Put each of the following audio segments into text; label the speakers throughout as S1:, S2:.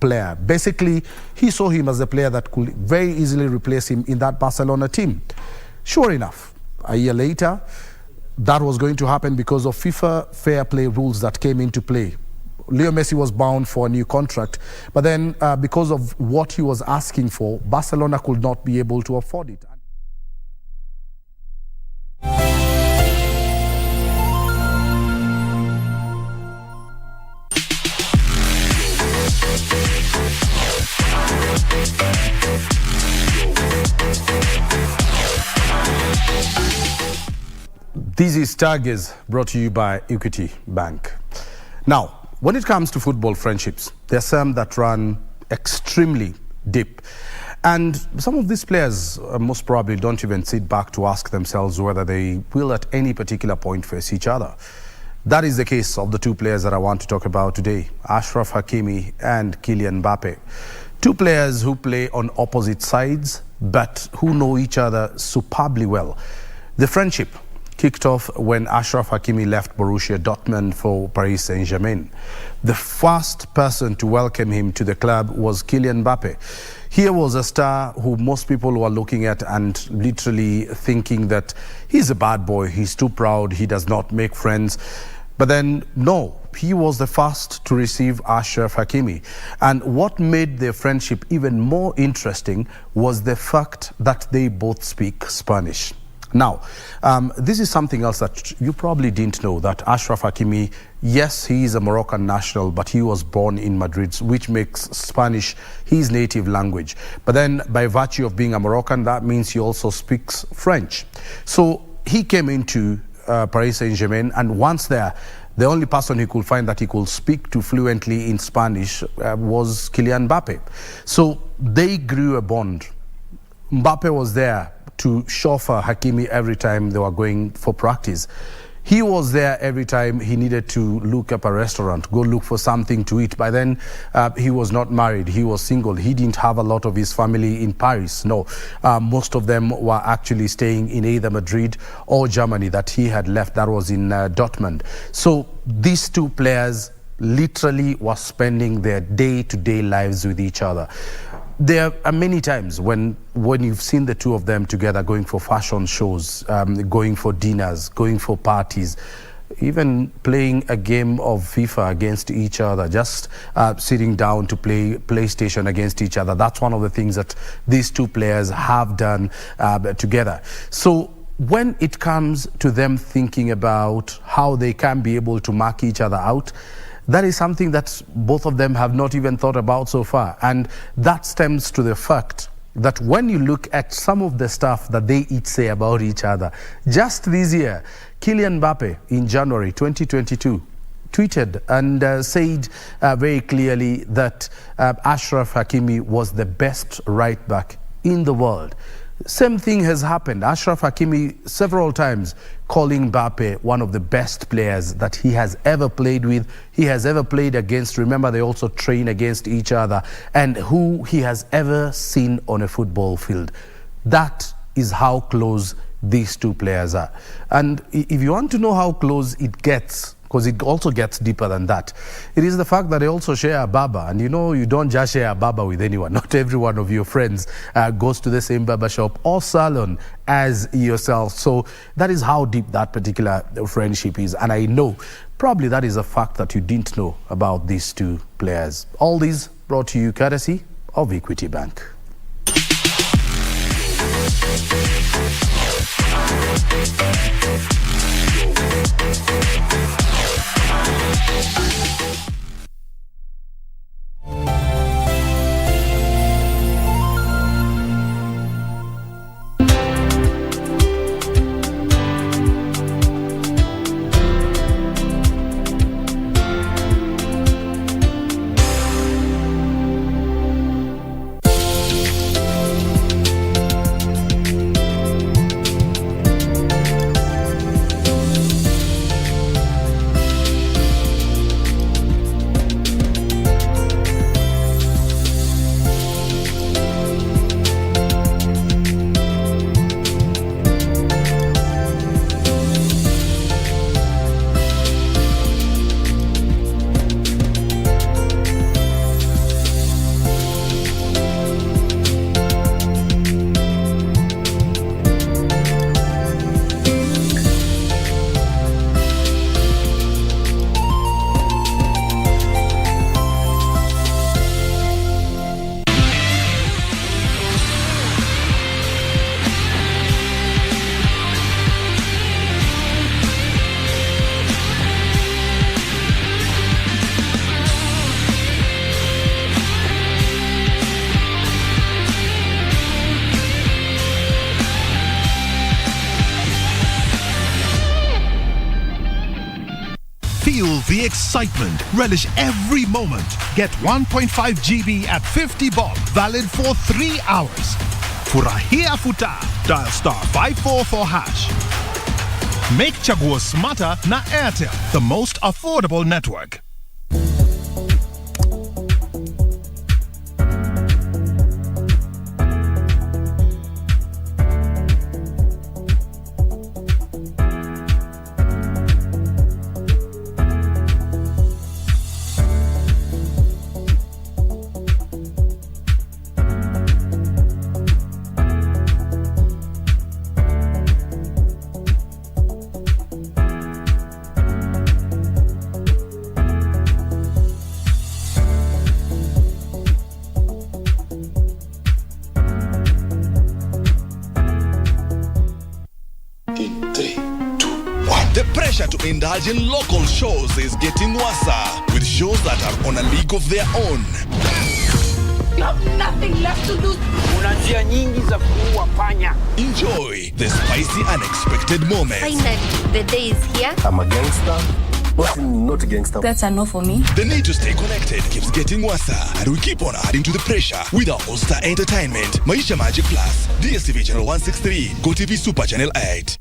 S1: player. Basically, he saw him as a player that could very easily replace him in that Barcelona team. Sure enough, a year later, that was going to happen because of FIFA fair play rules that came into play. Leo Messi was bound for a new contract, but then because of what he was asking for, Barcelona could not be able to afford it. This is Stargaze, brought to you by Equity Bank. Now, when it comes to football friendships, there are some that run extremely deep. And some of these players most probably don't even sit back to ask themselves whether they will at any particular point face each other. That is the case of the two players that I want to talk about today, Achraf Hakimi and Kylian Mbappe. Two players who play on opposite sides, but who know each other superbly well. The friendship kicked off when Achraf Hakimi left Borussia Dortmund for Paris Saint-Germain. The first person to welcome him to the club was Kylian Mbappe. Here was a star who most people were looking at and literally thinking that he's a bad boy, he's too proud, he does not make friends. But then, no, he was the first to receive Achraf Hakimi. And what made their friendship even more interesting was the fact that they both speak Spanish. Now, this is something else that you probably didn't know, that Achraf Hakimi, yes, he is a Moroccan national, but he was born in Madrid, which makes Spanish his native language. But then, by virtue of being a Moroccan, that means he also speaks French. So he came into Paris Saint-Germain, and once there, the only person he could find that he could speak to fluently in Spanish was Kylian Mbappe. So they grew a bond. Mbappe was there to chauffeur Hakimi every time they were going for practice. He was there every time he needed to look up a restaurant, go look for something to eat. By then, he was not married, he was single. He didn't have a lot of his family in Paris. No, most of them were actually staying in either Madrid or Germany that he had left, that was in Dortmund. So these two players literally were spending their day-to-day lives with each other. There are many times when you've seen the two of them together going for fashion shows, going for dinners, going for parties, even playing a game of FIFA against each other, just sitting down to play PlayStation against each other. That's one of the things that these two players have done together. So when it comes to them thinking about how they can be able to mark each other out, that is something that both of them have not even thought about so far. And that stems to the fact that when you look at some of the stuff that they each say about each other, just this year, Kylian Mbappe in January 2022 tweeted and said very clearly that Achraf Hakimi was the best right back in the world. Same thing has happened. Achraf Hakimi several times calling Mbappe one of the best players that he has ever played with, he has ever played against. Remember, they also train against each other, and who he has ever seen on a football field. That is how close these two players are. And if you want to know how close it gets, because it also gets deeper than that, it is the fact that they also share a barber. And you know, you don't just share a barber with anyone. Not every one of your friends goes to the same barber shop or salon as yourself. So that is how deep that particular friendship is. And I know probably that is a fact that you didn't know about these two players. All these brought to you courtesy of Equity Bank.
S2: the excitement. Relish every moment. Get 1.5 GB at 50 bob, valid for 3 hours. Furahia futa. Dial *544 hash. Make chaguo smarter na Airtel, the most affordable network.
S3: To indulge in local shows is getting worse, with shows that are on a league of their own.
S4: You have nothing left to lose.
S3: Enjoy the spicy, unexpected moments.
S5: Finally, the day is here.
S6: I'm a gangster. Not a gangster.
S5: That's a no for me.
S3: The need to stay connected keeps getting worse, and we keep on adding to the pressure with our All-Star Entertainment, Maisha Magic Plus, DSTV Channel 163, GoTV Super Channel 8.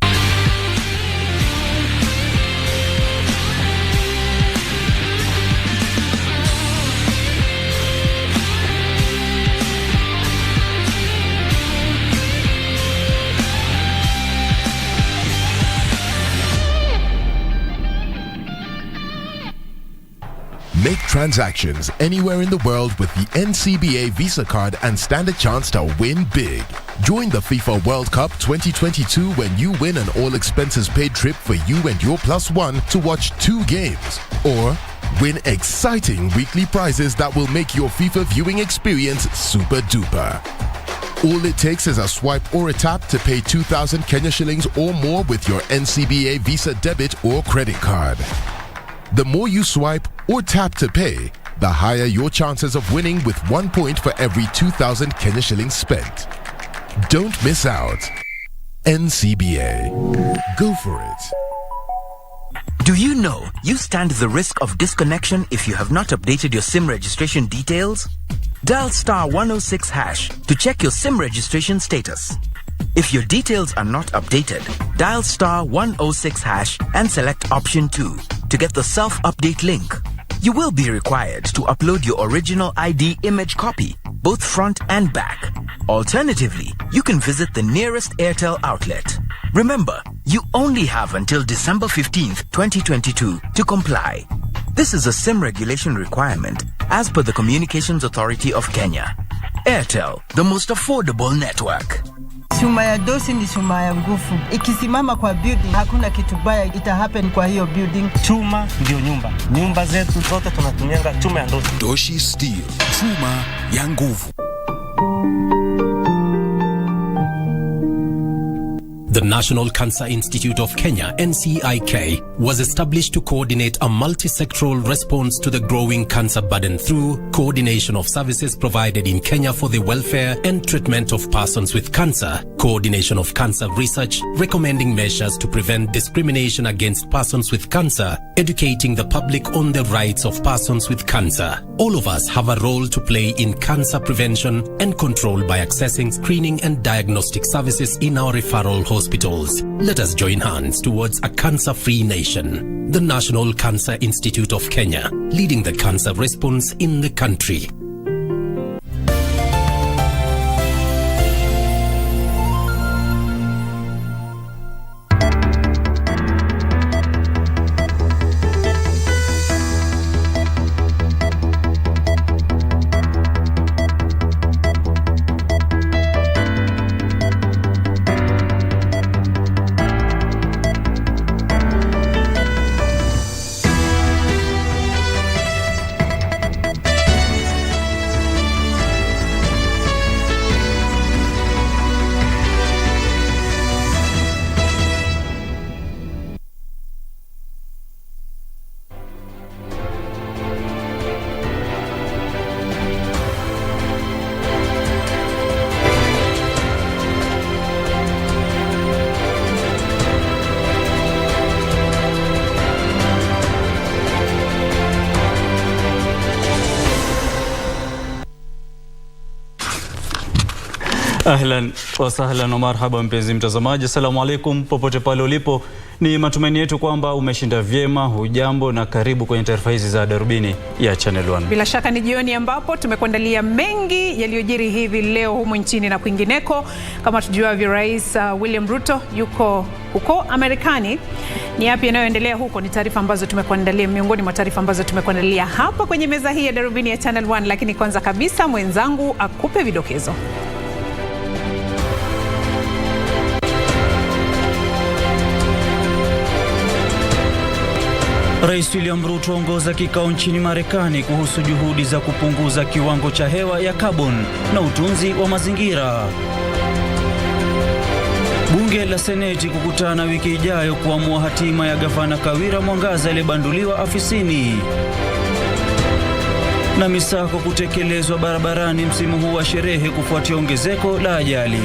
S2: Make transactions anywhere in the world with the NCBA Visa card and stand a chance to win big. Join the FIFA World Cup 2022 when you win an all-expenses-paid trip for you and your +1 to watch 2 games. Or win exciting weekly prizes that will make your FIFA viewing experience super duper. All it takes is a swipe or a tap to pay 2,000 Kenya shillings or more with your NCBA Visa debit or credit card. The more you swipe or tap to pay, the higher your chances of winning with 1 point for every 2,000 Kenya shillings spent. Don't miss out. NCBA. Go for it.
S7: Do you know you stand the risk of disconnection if you have not updated your SIM registration details? Dial *106 hash to check your SIM registration status. If your details are not updated, dial *106 hash and select option 2 to get the self-update link. You will be required to upload your original ID image copy, both front and back. Alternatively, you can visit the nearest Airtel outlet. Remember, you only have until December 15th, 2022 to comply. This is a SIM regulation requirement as per the Communications Authority of Kenya. Airtel, the most affordable network.
S8: Chuma ya dosi ni chuma ya nguvu. Ikisimama kwa building, hakuna kitu baya ita happen kwa hiyo building.
S9: Chuma ndio nyumba. Nyumba zetu zote tunatumianga chuma ya dosi.
S3: Doshi Steel, chuma ya nguvu.
S10: The National Cancer Institute of Kenya, NCIK, was established to coordinate a multi-sectoral response to the growing cancer burden through coordination of services provided in Kenya for the welfare and treatment of persons with cancer, coordination of cancer research, recommending measures to prevent discrimination against persons with cancer, educating the public on the rights of persons with cancer. All of us have a role to play in cancer prevention and control by accessing screening and diagnostic services in our referral hospitals. Let us join hands towards a cancer-free nation. The National Cancer Institute of Kenya, leading the cancer response in the country.
S11: Ahlan wa sahlan wa marhaba mpenzi mtazamaji, assalamu alaikum popote pale ulipo. Ni matumaini yetu kwamba umeshinda vyema. Hujambo na karibu kwenye taarifa hizi za Darubini ya Channel 1. Bila
S12: shaka ni jioni ambapo tumekuandalia mengi yaliyojiri hivi leo humu nchini na kwingineko. Kama tujuavyo, Rais William Ruto yuko huko Amerikani. Ni yapi yanayoendelea huko? Ni taarifa ambazo tumekuandalia, miongoni mwa taarifa ambazo tumekuandalia hapa kwenye meza hii ya Darubini ya Channel 1. Lakini kwanza kabisa mwenzangu akupe vidokezo.
S11: Rais William Ruto aongoza kikao nchini Marekani kuhusu juhudi za kupunguza kiwango cha hewa ya carbon na utunzi wa mazingira. Bunge la Seneti kukutana wiki ijayo kuamua hatima ya gavana Kawira Mwangaza aliyebanduliwa afisini. Na misako kutekelezwa barabarani msimu huu wa sherehe kufuatia ongezeko la ajali.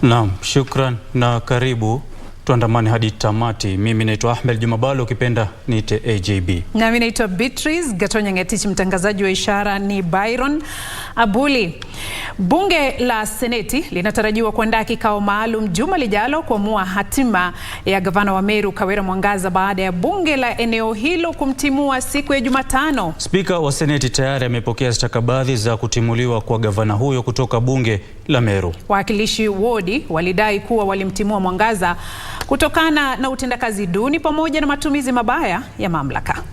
S11: Naam, shukran na karibu. Tuandamane hadi tamati. Mimi naitwa Ahmed, Juma Bhalo ukipenda niite AJB.
S12: Na mimi naitwa Beatrice, Gatonye mtangazaji wa ishara ni Byron Abuli. Bunge la Seneti linatarajiwa kuandaa kikao maalum juma lijalo kuamua hatima ya gavana wa Meru Kawira Mwangaza baada ya bunge la eneo hilo kumtimua siku ya Jumatano.
S11: Spika wa Seneti tayari amepokea stakabadhi za kutimuliwa kwa gavana huyo kutoka bunge la Meru.
S12: Wakilishi wodi walidai kuwa walimtimua Mwangaza kutokana na utendakazi duni pamoja na matumizi mabaya ya mamlaka.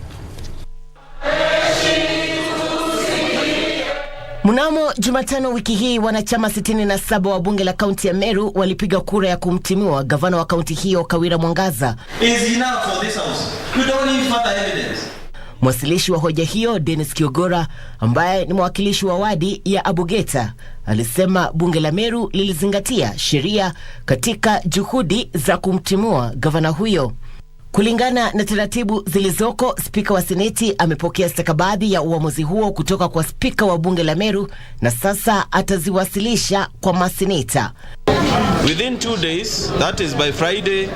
S13: Mnamo Jumatano wiki hii, wanachama 67 wa bunge la kaunti ya Meru walipiga kura ya kumtimua gavana wa kaunti hiyo Kawira Mwangaza. Mwasilishi wa hoja hiyo Dennis Kiogora, ambaye ni mwakilishi wa wadi ya Abugeta, alisema bunge la Meru lilizingatia sheria katika juhudi za kumtimua gavana huyo. Kulingana na taratibu zilizoko, spika wa Seneti amepokea stakabadhi ya uamuzi huo kutoka kwa spika wa bunge la Meru na sasa ataziwasilisha kwa maseneta.
S14: Within 2 days, that is by Friday,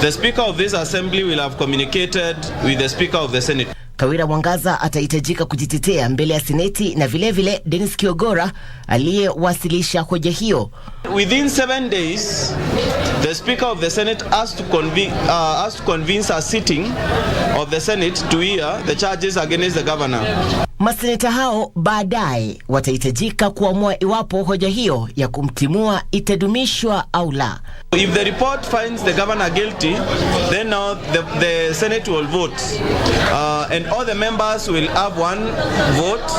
S14: the speaker of this assembly will have communicated with the speaker of the Senate.
S13: Kawira Mwangaza atahitajika kujitetea mbele ya Seneti na vile Dennis Kiogora aliyewasilisha hoja hiyo.
S14: Within 7 days, the Speaker of the Senate has to convince a sitting of the Senate to hear the charges against the governor.
S13: Maseneta hao baadaye watahitajika kuamua iwapo hoja hiyo ya kumtimua itadumishwa au la.
S14: If the report finds the governor guilty, then now the Senate will vote. And all the members will have one vote.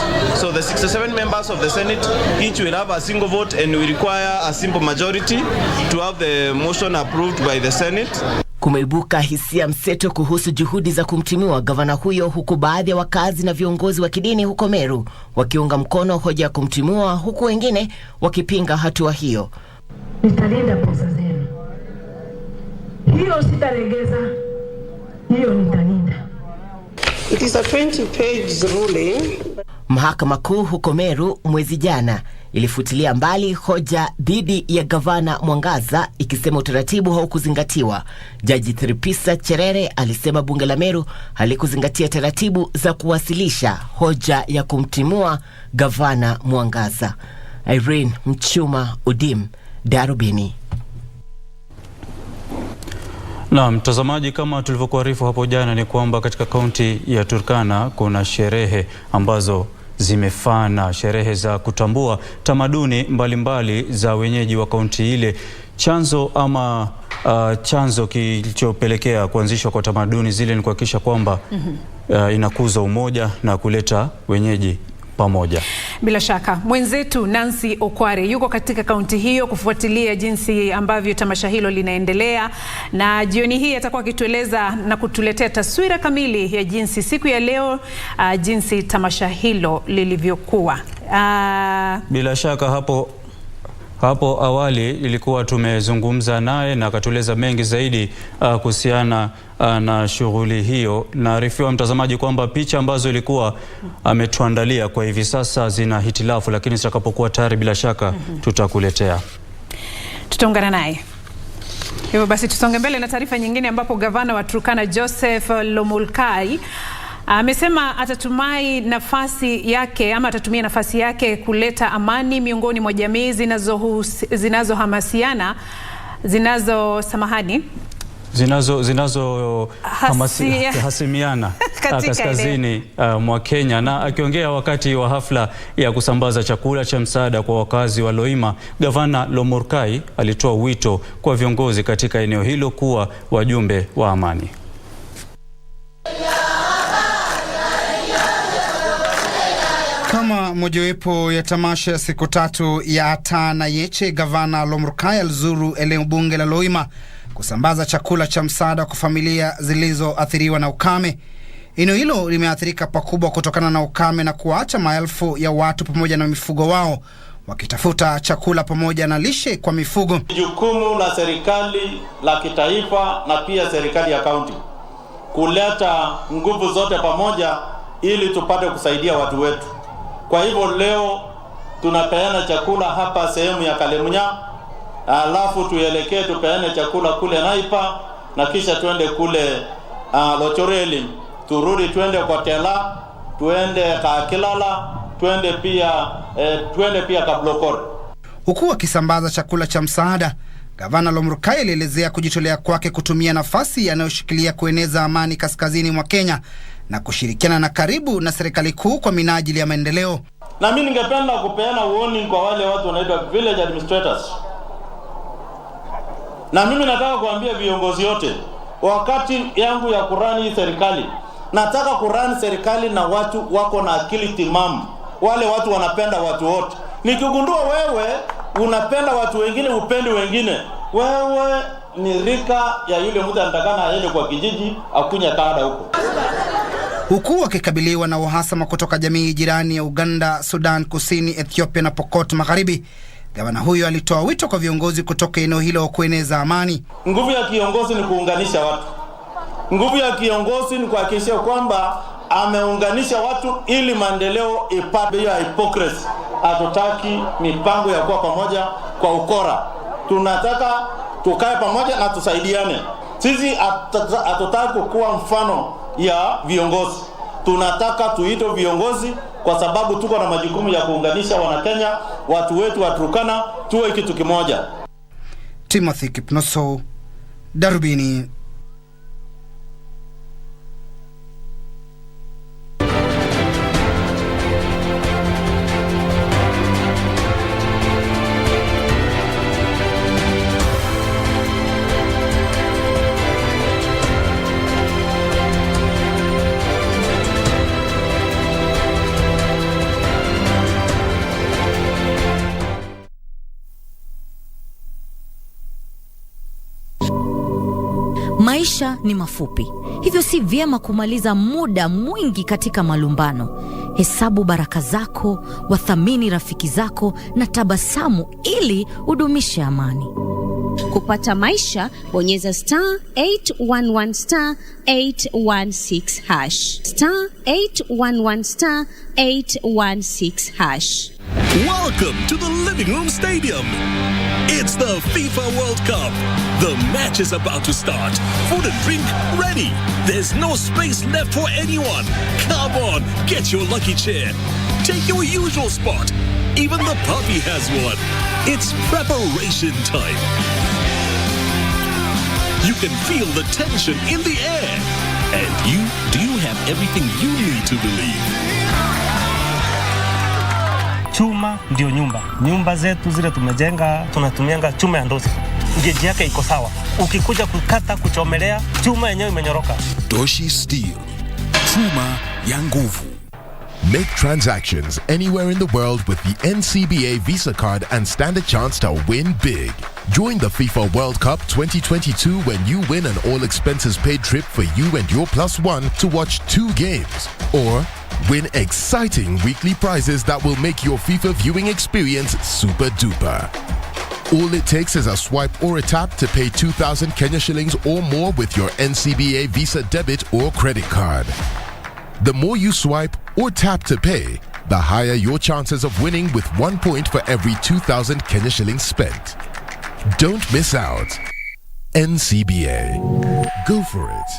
S14: So the 67 members of the Senate each will have a single vote and will require a simple majority to have the motion approved by the Senate.
S13: Kumeibuka hisia mseto kuhusu juhudi za kumtimua gavana huyo, huku baadhi ya wakazi na viongozi wa kidini huko Meru wakiunga mkono hoja ya kumtimua, huku wengine wakipinga hatua hiyo.
S15: Nitalinda pesa zenu. Hiyo sitaregeza. Hiyo nitalinda. It is a 20-page ruling.
S13: Mahakama Kuu huko Meru mwezi jana ilifutilia mbali hoja dhidi ya gavana Mwangaza ikisema utaratibu haukuzingatiwa. Jaji Theresa Cherere alisema bunge la Meru halikuzingatia taratibu za kuwasilisha hoja ya kumtimua gavana Mwangaza. Irene Mchuma, Udim, Darubini.
S11: Na mtazamaji, kama tulivyokuarifu hapo jana ni kwamba katika kaunti ya Turkana kuna sherehe ambazo zimefana, sherehe za kutambua tamaduni mbalimbali za wenyeji wa kaunti ile. Chanzo kilichopelekea kuanzishwa kwa tamaduni zile ni kuhakikisha kwamba inakuza umoja na kuleta wenyeji pamoja.
S12: Bila shaka mwenzetu Nancy Okware yuko katika kaunti hiyo kufuatilia jinsi ambavyo tamasha hilo linaendelea, na jioni hii atakuwa akitueleza na kutuletea taswira kamili ya jinsi siku ya leo jinsi tamasha hilo lilivyokuwa.
S11: Bila shaka Hapo awali ilikuwa tumezungumza naye na akatueleza mengi zaidi kuhusiana na shughuli hiyo. Naarifiwa mtazamaji kwamba picha ambazo ilikuwa ametuandalia kwa hivi sasa zina hitilafu, lakini zitakapokuwa tayari bila shaka tutakuletea.
S12: Tutaungana naye. Hivyo basi tusonge mbele na taarifa nyingine ambapo gavana wa Turkana Joseph Lomulkai amesema atatumia nafasi yake kuleta amani miongoni mwa jamii zinazohamasiana hasimiana kaskazini mwa Kenya. Na akiongea wakati wa hafla ya kusambaza chakula cha msaada kwa wakazi wa Loima, gavana Lomulkai alitoa wito kwa viongozi katika eneo hilo kuwa wajumbe wa amani.
S16: Kama mojawapo ya tamasha ya siku 3 ya Ata na Yeche, gavana Lomulkai alizuru eneo bunge la Loima kusambaza chakula cha msaada kwa familia zilizoathiriwa na ukame. Eneo hilo limeathirika pakubwa kutokana na ukame na kuacha maelfu ya watu pamoja na mifugo wao wakitafuta chakula pamoja na lishe kwa mifugo.
S17: Jukumu la serikali la kitaifa na pia serikali ya kaunti kuleta nguvu zote pamoja ili tupate kusaidia watu wetu. Kwa hivyo leo tunapeana chakula hapa sehemu ya Kalemunya, alafu tuelekee tupeane chakula kule Naipa, na kisha tuende kule Lochoreli, turudi tuende kwa Tela, tuende Kakilala, tuende pia Kablokor.
S16: Huku akisambaza chakula cha msaada, gavana Lomulkai alielezea kujitolea kwake kutumia nafasi anayoshikilia kueneza amani kaskazini mwa Kenya na kushirikiana na karibu na serikali kuu kwa minajili ya maendeleo.
S17: Na mimi ningependa kupeana warning kwa wale watu wanaitwa village administrators. Na mimi nataka kuambia viongozi wote, wakati yangu ya kurani serikali, nataka kurani serikali na watu wako na akili timamu. Wale watu wanapenda watu wote. Nikigundua wewe unapenda watu wengine, upendi wengine, wewe ni rika ya yule mtu anatakana aende kwa kijiji akunya kada huko.
S16: Huku akikabiliwa na uhasama kutoka jamii jirani ya Uganda, Sudan Kusini, Ethiopia na Pokot Magharibi, gavana huyo alitoa wito kwa viongozi kutoka eneo hilo kueneza amani.
S17: Nguvu ya kiongozi ni kuunganisha watu. Nguvu ya kiongozi ni kuhakikisha kwamba ameunganisha watu ili maendeleo ipate ya hypocrisy. Hatutaki mipango ya kuwa pamoja kwa ukora. Tunataka tukae pamoja na tusaidiane. Sisi hatutaki kuwa mfano ya viongozi. Tunataka tuitwe viongozi kwa sababu tuko na majukumu ya kuunganisha Wanakenya, watu wetu wa Turkana, tuwe kitu kimoja.
S16: Timothy Kipnoso, Darubini.
S18: Maisha ni mafupi, hivyo si vyema kumaliza muda mwingi katika malumbano. Hesabu baraka zako, wathamini rafiki zako na tabasamu ili udumishe amani.
S19: Kupata maisha, bonyeza *811 *816 *811 *816
S3: Welcome to the Living Room Stadium. It's the FIFA World Cup. The match is about to start. Food and drink ready. There's no space left for anyone. Come on, get your lucky chair. Take your usual spot. Even the puppy has one. It's preparation time. You can feel the tension in the air. And do you have everything you need to believe?
S9: Chuma ndio nyumba. Nyumba zetu zile tumejenga, tunatumianga chuma ya ndosi. Geji yake iko sawa. Ukikuja kukata, kuchomelea, chuma yenyewe imenyoroka.
S3: Doshi Steel. Chuma ya nguvu.
S2: Make transactions anywhere in the world with the NCBA Visa card and stand a chance to win big. Join the FIFA World Cup 2022 when you win an all-expenses-paid trip for you and your +1 to watch 2 games. Or win exciting weekly prizes that will make your FIFA viewing experience super duper. All it takes is a swipe or a tap to pay 2,000 Kenya shillings or more with your NCBA Visa debit or credit card. The more you swipe or tap to pay, the higher your chances of winning with 1 point for every 2,000 Kenya shillings spent. Don't miss out. NCBA. Go for it.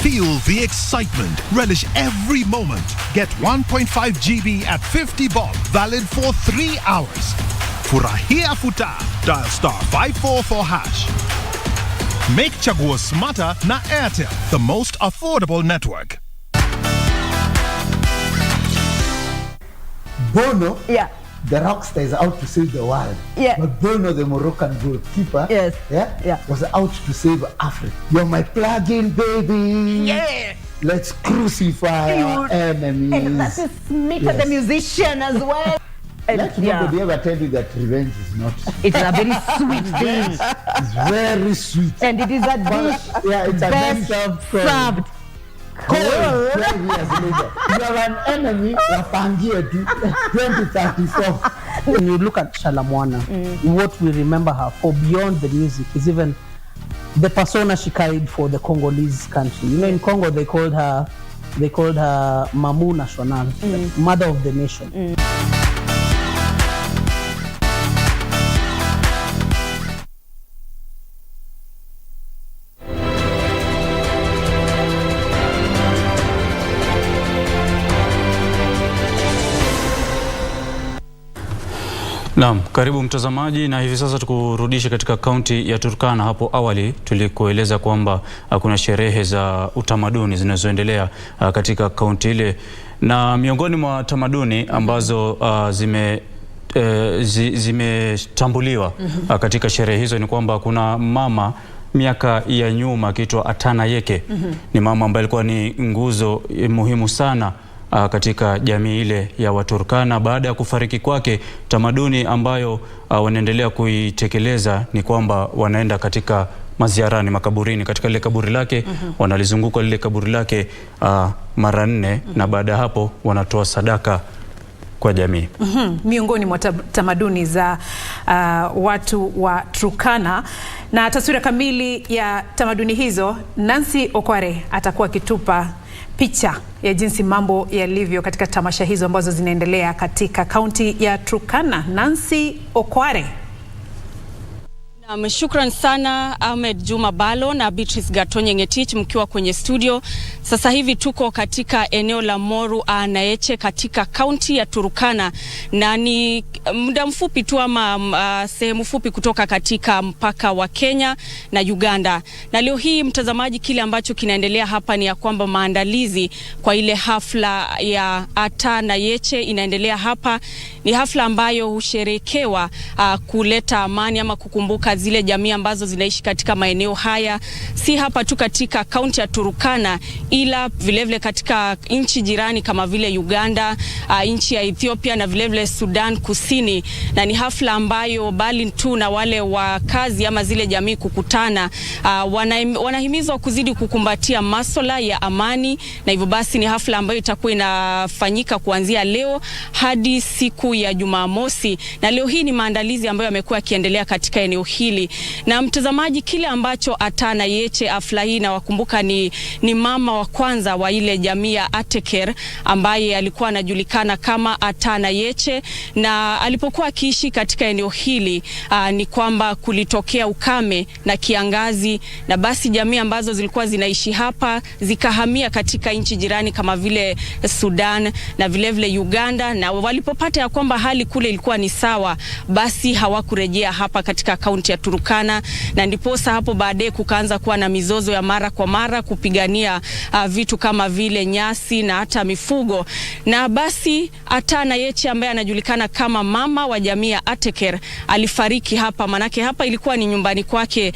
S20: Feel the excitement. Relish every moment. Get 1.5 GB at 50 bob. Valid for 3 hours. Furahia futa. Dial *544#. Make Chaguo smarter na Airtel, the most affordable network.
S21: Bono, the rockstar, is out to save the world. But Bono, the Moroccan goalkeeper, was out to save Africa. You're my plug-in, baby.
S22: Yeah.
S21: Let's crucify our enemies.
S22: And that is Mika, the musician, as well.
S21: Let nobody ever tell you that revenge is not.
S22: It's a very sweet thing.
S21: It's very sweet.
S22: And it is a dish
S21: it's a
S22: best served.
S21: Cold 12 years later. You have an enemy, Wapangie 2034.
S23: When you look at Shalamwana, what we remember her for beyond the music is even the persona she carried for the Congolese country. You know, in Congo they called her Mamu National, mother of the nation.
S11: Naam, karibu mtazamaji, na hivi sasa tukurudishe katika kaunti ya Turkana. Hapo awali tulikueleza kwamba kuna sherehe za utamaduni zinazoendelea katika kaunti ile, na miongoni mwa tamaduni ambazo zimetambuliwa katika sherehe hizo ni kwamba kuna mama miaka ya nyuma akiitwa Atana Yeke. Ni mama ambaye alikuwa ni nguzo muhimu sana katika jamii ile ya Waturkana. Baada ya kufariki kwake, tamaduni ambayo wanaendelea kuitekeleza ni kwamba wanaenda katika maziarani, makaburini. Katika lile kaburi lake wanalizunguka lile kaburi lake mara 4 na baada ya hapo wanatoa sadaka kwa jamii.
S12: Miongoni mwa tamaduni za watu wa Turkana, na taswira kamili ya tamaduni hizo Nancy Okware atakuwa akitupa picha ya jinsi mambo yalivyo katika tamasha hizo ambazo zinaendelea katika kaunti ya Turkana. Nancy Okware.
S24: Shukran sana Ahmed, Juma, Bhalo na Beatrice Gatonye Ngetich mkiwa kwenye studio. Sasa hivi tuko katika eneo la Moru Anaeche katika kaunti ya Turkana, na ni muda mfupi tu ama sehemu fupi kutoka katika mpaka wa Kenya na Uganda. Na leo hii mtazamaji, kile ambacho kinaendelea hapa ni ya kwamba maandalizi kwa ile hafla ya Atana Yeche inaendelea hapa. Ni hafla ambayo husherekewa kuleta amani ama kukumbuka zile jamii ambazo zinaishi katika maeneo haya, si hapa tu katika kaunti ya Turkana, ila vilevile katika nchi jirani kama vile Uganda, nchi ya Ethiopia na vilevile Sudan Kusini. Na ni hafla ambayo bali tu na wale wakazi ama zile jamii kukutana, wanahimizwa kuzidi kukumbatia masuala ya amani, na hivyo basi ni hafla ambayo itakuwa inafanyika kuanzia leo hadi siku ya Jumamosi. Na leo hii ni maandalizi ambayo yamekuwa yakiendelea katika eneo hili. Na mtazamaji, kile ambacho Atana Yeche hafla hii na wakumbuka ni mama wa kwanza wa ile jamii ya Ateker ambaye alikuwa anajulikana kama Atana Yeche, na alipokuwa akiishi katika eneo hili ni kwamba kulitokea ukame na kiangazi, na basi jamii ambazo zilikuwa zinaishi hapa zikahamia katika nchi jirani kama vile Sudan na vilevile Uganda, na walipopata ya kwamba hali kule ilikuwa ni sawa, basi hawakurejea hapa katika kaunti ya Turkana, na ndiposa hapo baadaye kukaanza kuwa na mizozo ya mara kwa mara kupigania vitu kama vile nyasi na hata mifugo. Na basi Atana Yeche ambaye anajulikana kama mama wa jamii ya Ateker alifariki hapa, manake hapa ilikuwa ni nyumbani kwake.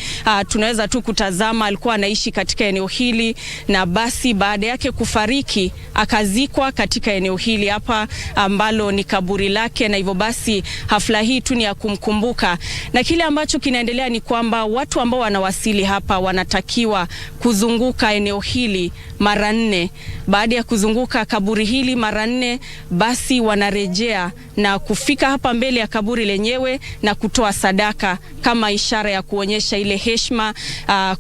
S24: Tunaweza tu kutazama alikuwa anaishi katika eneo hili, na basi baada yake kufariki akazikwa katika eneo hili hapa ambalo ni kaburi lake, na hivyo basi hafla hii tu ni ya kumkumbuka. Na kile ambacho kinaendelea ni kwamba watu ambao wanawasili hapa wanatakiwa kuzunguka eneo hili mara 4. Baada ya kuzunguka kaburi hili mara 4, basi wanarejea na kufika hapa mbele ya kaburi lenyewe na kutoa sadaka kama ishara ya kuonyesha ile heshima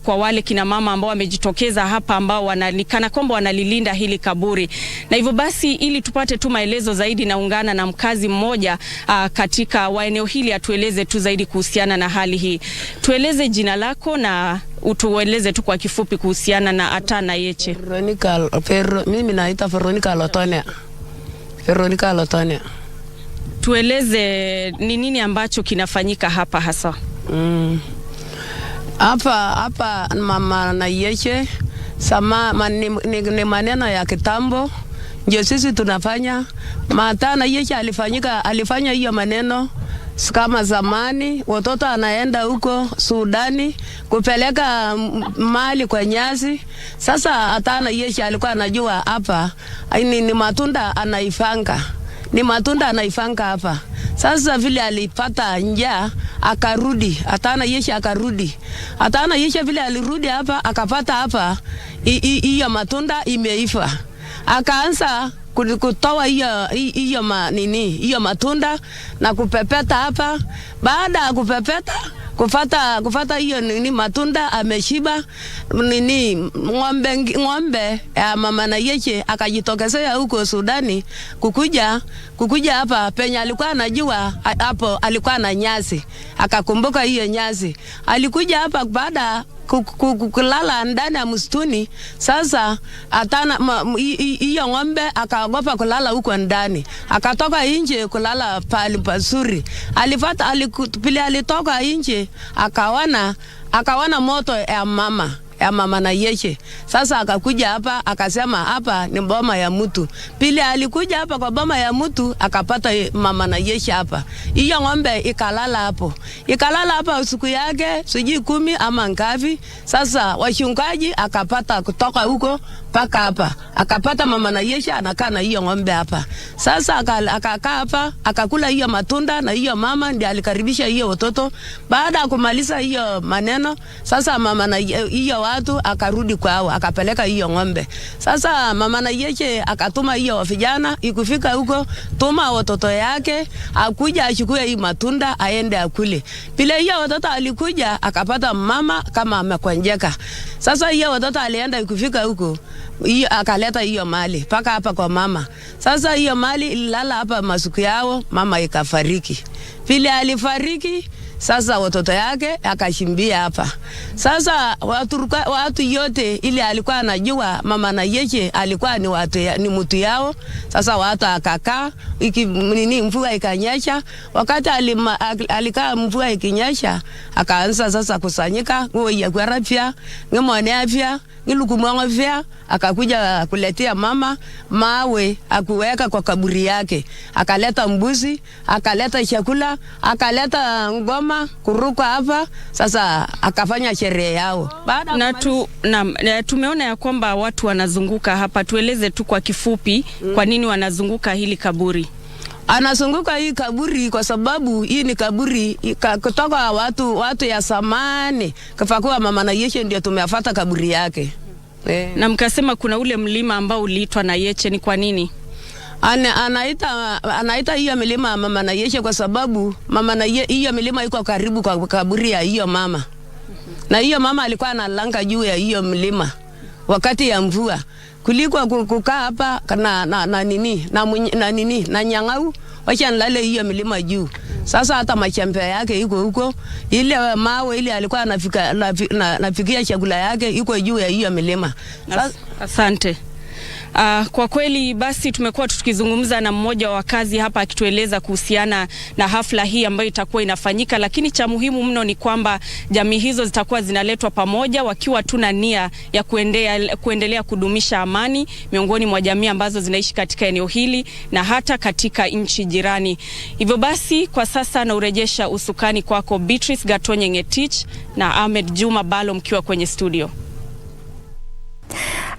S24: kwa wale kina mama ambao wamejitokeza hapa, ambao wanalikana kwamba wanalilinda hili kaburi. Na hivyo basi ili tupate tu maelezo zaidi, naungana na mkazi mmoja katika wa eneo hili atueleze tu zaidi kuhusiana na hali hii. Tueleze jina lako na utueleze tu kwa kifupi kuhusiana na Atana Yeche.
S1: Mimi naitwa Veronica Lotone.
S24: Tueleze ni nini ambacho kinafanyika hapa hasa?
S1: Hapa mama na Yeche ni maneno ya kitambo ndio sisi tunafanya. Atana Yeche alifanya hiyo maneno kama zamani, watoto anaenda huko Sudani kupeleka mali kwa nyasi. Sasa Atana Yeche alikuwa anajua hapa ni matunda anaifanga. Ni matunda anaifanga hapa. Sasa vile alipata njaa akarudi, Atana Yeche akarudi. Atana Yeche vile alirudi hapa akapata hapa hiyo matunda imeiva. Akaanza kutoa hiyo matunda na kupepeta hapa. Baada ya kupepeta kufata hiyo matunda ameshiba ng'ombe ya mama na Yeche akajitokezea huko Sudani kukuja hapa penye alikuwa anajua hapo alikuwa na nyasi, akakumbuka hiyo nyasi. Alikuja hapa baada kulala ndani ya msituni. Sasa Atana hiyo ng'ombe akaogopa kulala huko ndani, akatoka nje kulala pale pazuri. Alitoka nje akaona moto ya mama na Yeche. Sasa akakuja hapa akasema hapa ni boma ya mtu. Pili alikuja hapa kwa boma ya mtu akapata mama na Yeche hapa. Hiyo ng'ombe ikalala hapa siku yake sijui 10 ama ngapi. Sasa wachungaji akapata kutoka huko paka hapa akapata mama na Yeche anakaa na hiyo ng'ombe hapa. Sasa akakaa hapa akakula hiyo matunda, na hiyo mama ndiye alikaribisha hiyo watoto. Baada ya kumaliza hiyo maneno, sasa mama na hiyo watu akarudi kwao akapeleka hiyo ng'ombe. Sasa mama na Yeche akatuma hiyo vijana ikufika huko, tuma watoto yake akuja achukue hii matunda aende akule. Bila hiyo watoto alikuja akapata mama kama amekonjeka. Sasa hiyo watoto alienda ikufika huko, hiyo akaleta hiyo mali paka hapa kwa mama. Sasa hiyo mali ilala hapa masuku yao, mama ikafariki. Vile alifariki, sasa watoto yake akashimbia hapa. Sasa watu yote ili alikuwa anajua mama na Yeche alikuwa ni mtu yao. Sasa watu akakaa mvua ikanyesha. Wakati alikaa mvua ikinyesha, akaanza sasa kusanyika nguo ya kwarafia ngomone afya ngilukumwangofia. Akakuja kuletea mama mawe akuweka kwa kaburi yake, akaleta mbuzi, akaleta chakula, akaleta ngoma kuruka hapa. Sasa akafanya sherehe yao.
S24: Na tumeona ya kwamba watu wanazunguka hapa. Tueleze tu kwa kifupi kwa nini wanazunguka hili kaburi.
S1: Anazunguka hii kaburi kwa sababu hii ni kaburi kutoka watu ya samani. Kafakuwa mama na Yeche ndio tumeafata kaburi yake.
S24: Na mkasema kuna ule mlima ambao uliitwa na Yeche, ni kwa nini?
S1: Anaita hiyo milima mama na Yeche kwa sababu hiyo milima iko karibu kwa kaburi ya hiyo mama. Na hiyo mama alikuwa analanga juu ya hiyo milima wakati ya mvua. Kuliko kukaa hapa na nyang'au wacha nilale hiyo milima juu. Sasa hata machembe yake iko huko, ile mawe ile alikuwa anafikia chakula yake iko juu ya hiyo milima.
S24: Asante. Kwa kweli basi tumekuwa tukizungumza na mmoja wa wakazi hapa akitueleza kuhusiana na hafla hii ambayo itakuwa inafanyika, lakini cha muhimu mno ni kwamba jamii hizo zitakuwa zinaletwa pamoja wakiwa tuna nia ya kuendelea kudumisha amani miongoni mwa jamii ambazo zinaishi katika eneo hili na hata katika nchi jirani. Hivyo basi kwa sasa na urejesha usukani kwako Beatrice Gatonye Ngetich na Ahmed Juma Bhalo mkiwa kwenye studio.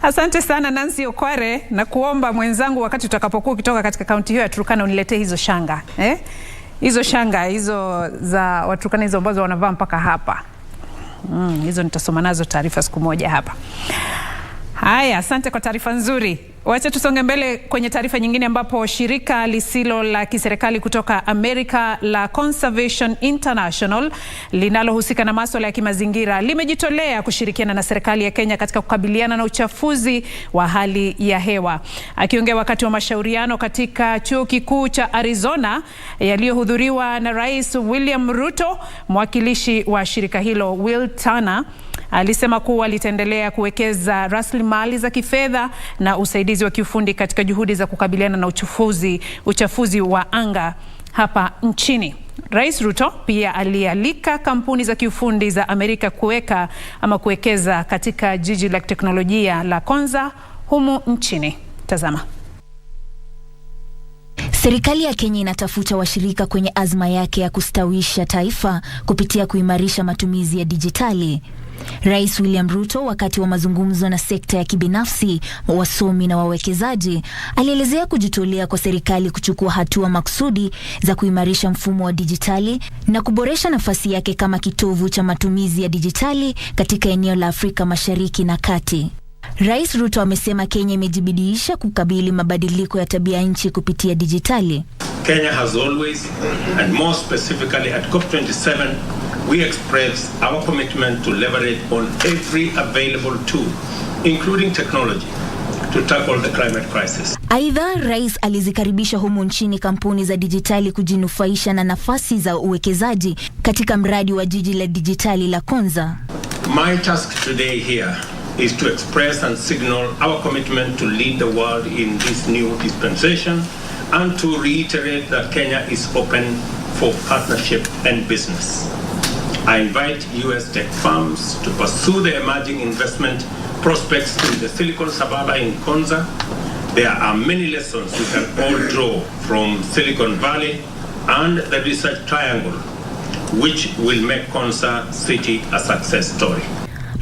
S12: Asante sana Nancy Okware, na kuomba mwenzangu wakati utakapokuwa ukitoka katika kaunti hiyo ya Turkana uniletee hizo shanga. Hizo shanga hizo za Waturkana hizo ambazo wanavaa mpaka hapa. Hizo nitasoma nazo taarifa siku moja hapa. Haya, asante kwa taarifa nzuri. Wacha tusonge mbele kwenye taarifa nyingine ambapo shirika lisilo la kiserikali kutoka Amerika la Conservation International linalohusika na masuala ya kimazingira limejitolea kushirikiana na serikali ya Kenya katika kukabiliana na uchafuzi wa hali ya hewa. Akiongea wakati wa mashauriano katika chuo kikuu cha Arizona yaliyohudhuriwa na Rais William Ruto, mwakilishi wa shirika hilo Will Turner alisema kuwa litaendelea kuwekeza rasilimali za kifedha na usaidizi wa kiufundi katika juhudi za kukabiliana na uchafuzi wa anga hapa nchini. Rais Ruto pia alialika kampuni za kiufundi za Amerika kuwekeza katika jiji la teknolojia la Konza humu nchini. Tazama.
S4: Serikali ya Kenya inatafuta washirika kwenye azma yake ya kustawisha taifa kupitia kuimarisha matumizi ya dijitali. Rais William Ruto wakati wa mazungumzo na sekta ya kibinafsi, wasomi na wawekezaji alielezea kujitolea kwa serikali kuchukua hatua maksudi za kuimarisha mfumo wa dijitali na kuboresha nafasi yake kama kitovu cha matumizi ya dijitali katika eneo la Afrika Mashariki na Kati. Rais Ruto amesema Kenya imejibidiisha kukabili mabadiliko ya tabia nchi kupitia dijitali.
S5: Kenya has always, and more specifically at COP27, we express our commitment to leverage on every available tool, including technology, to tackle the climate crisis.
S4: Aidha, rais alizikaribisha humu nchini kampuni za dijitali kujinufaisha na nafasi za uwekezaji katika mradi wa jiji la dijitali la Konza.
S5: My task today here is to express and signal our commitment to lead the world in this new dispensation and to reiterate that Kenya is open for partnership and business. I invite US tech firms to pursue the emerging investment prospects in the Silicon Suburb in Konza. There are many lessons we can all draw from Silicon Valley and the Research Triangle, which will make Konza City a success story.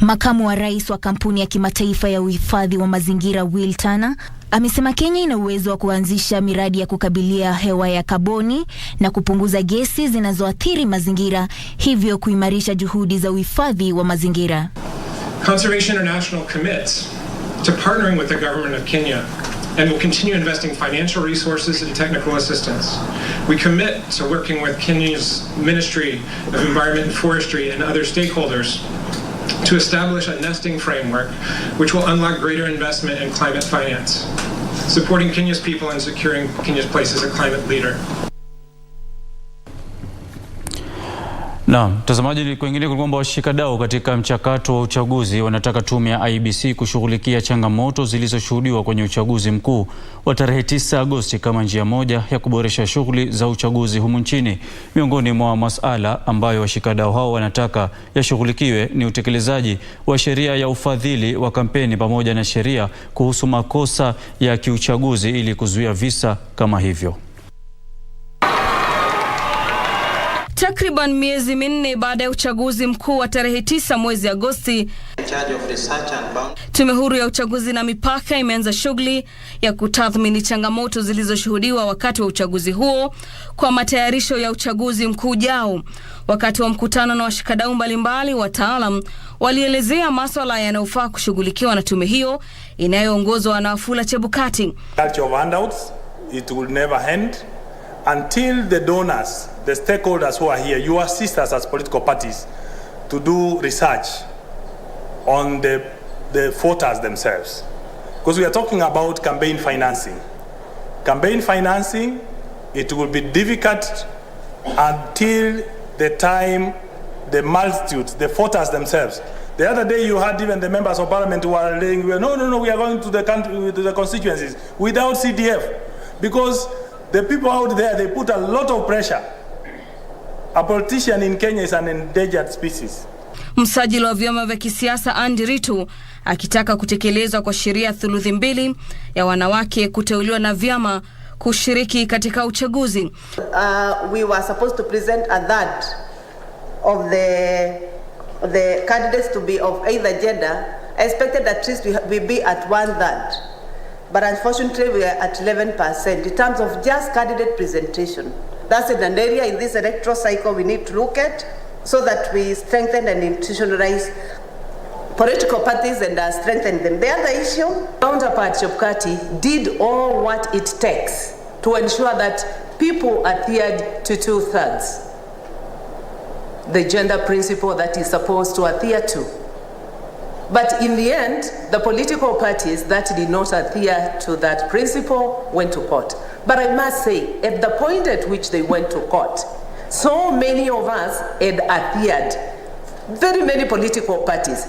S4: Makamu wa rais wa kampuni ya kimataifa ya uhifadhi wa mazingira Will Turner amesema Kenya ina uwezo wa kuanzisha miradi ya kukabilia hewa ya kaboni na kupunguza gesi zinazoathiri mazingira, hivyo kuimarisha juhudi za uhifadhi wa mazingira.
S6: Conservation International commits to partnering with the government of Kenya and will continue investing financial resources and technical assistance. We commit to working with Kenya's Ministry of Environment and Forestry and other stakeholders to establish a nesting framework which will unlock greater investment in climate finance, supporting Kenya's people and securing Kenya's place as a climate leader.
S11: Na mtazamaji, ni kwingine kwamba washikadau katika mchakato wa uchaguzi wanataka tume ya IBC kushughulikia changamoto zilizoshuhudiwa kwenye uchaguzi mkuu wa tarehe 9 Agosti kama njia moja ya kuboresha shughuli za uchaguzi humu nchini. Miongoni mwa masuala ambayo washikadau hao wanataka yashughulikiwe ni utekelezaji wa sheria ya ufadhili wa kampeni pamoja na sheria kuhusu makosa ya kiuchaguzi ili kuzuia visa kama hivyo.
S24: Takriban miezi minne baada ya uchaguzi mkuu wa tarehe 9 mwezi Agosti, Tume Huru ya Uchaguzi na Mipaka imeanza shughuli ya kutathmini changamoto zilizoshuhudiwa wakati wa uchaguzi huo kwa matayarisho ya uchaguzi mkuu ujao. Wakati wa mkutano na washikadau mbalimbali, wataalam walielezea masuala yanayofaa kushughulikiwa na tume hiyo inayoongozwa na Wafula Chebukati.
S17: It will never end until the donors, the stakeholders who are here, you assist us as political parties to do research on the voters themselves. Because we are talking about campaign financing. Campaign financing, it will be difficult until the time
S7: the multitudes, the voters themselves. The other day you had even the members of parliament who were saying, no, we are going to the country, to the constituencies without CDF. Because the people out there, they put a lot of pressure. A politician in Kenya is an endangered species.
S8: Msajili wa vyama vya kisiasa Andy Ritu akitaka kutekelezwa kwa sheria thuluthi mbili ya wanawake kuteuliwa na vyama kushiriki katika uchaguzi.
S10: We were supposed to present a third of the candidates to be of either gender. I expected at least we be at 1/3. But unfortunately we are at 11% in terms of just candidate presentation. That's an area in this electoral cycle we need to look at so that we strengthen and institutionalize political parties and strengthen them. The other issue, counterpart Chepkati did all what it takes to ensure that people adhered to 2/3. The gender principle that is supposed to adhere to. But in the end, the political parties that did not adhere to that principle went to court. But I must say, at the point at which they went to court, so many of us had adhered, very many political parties.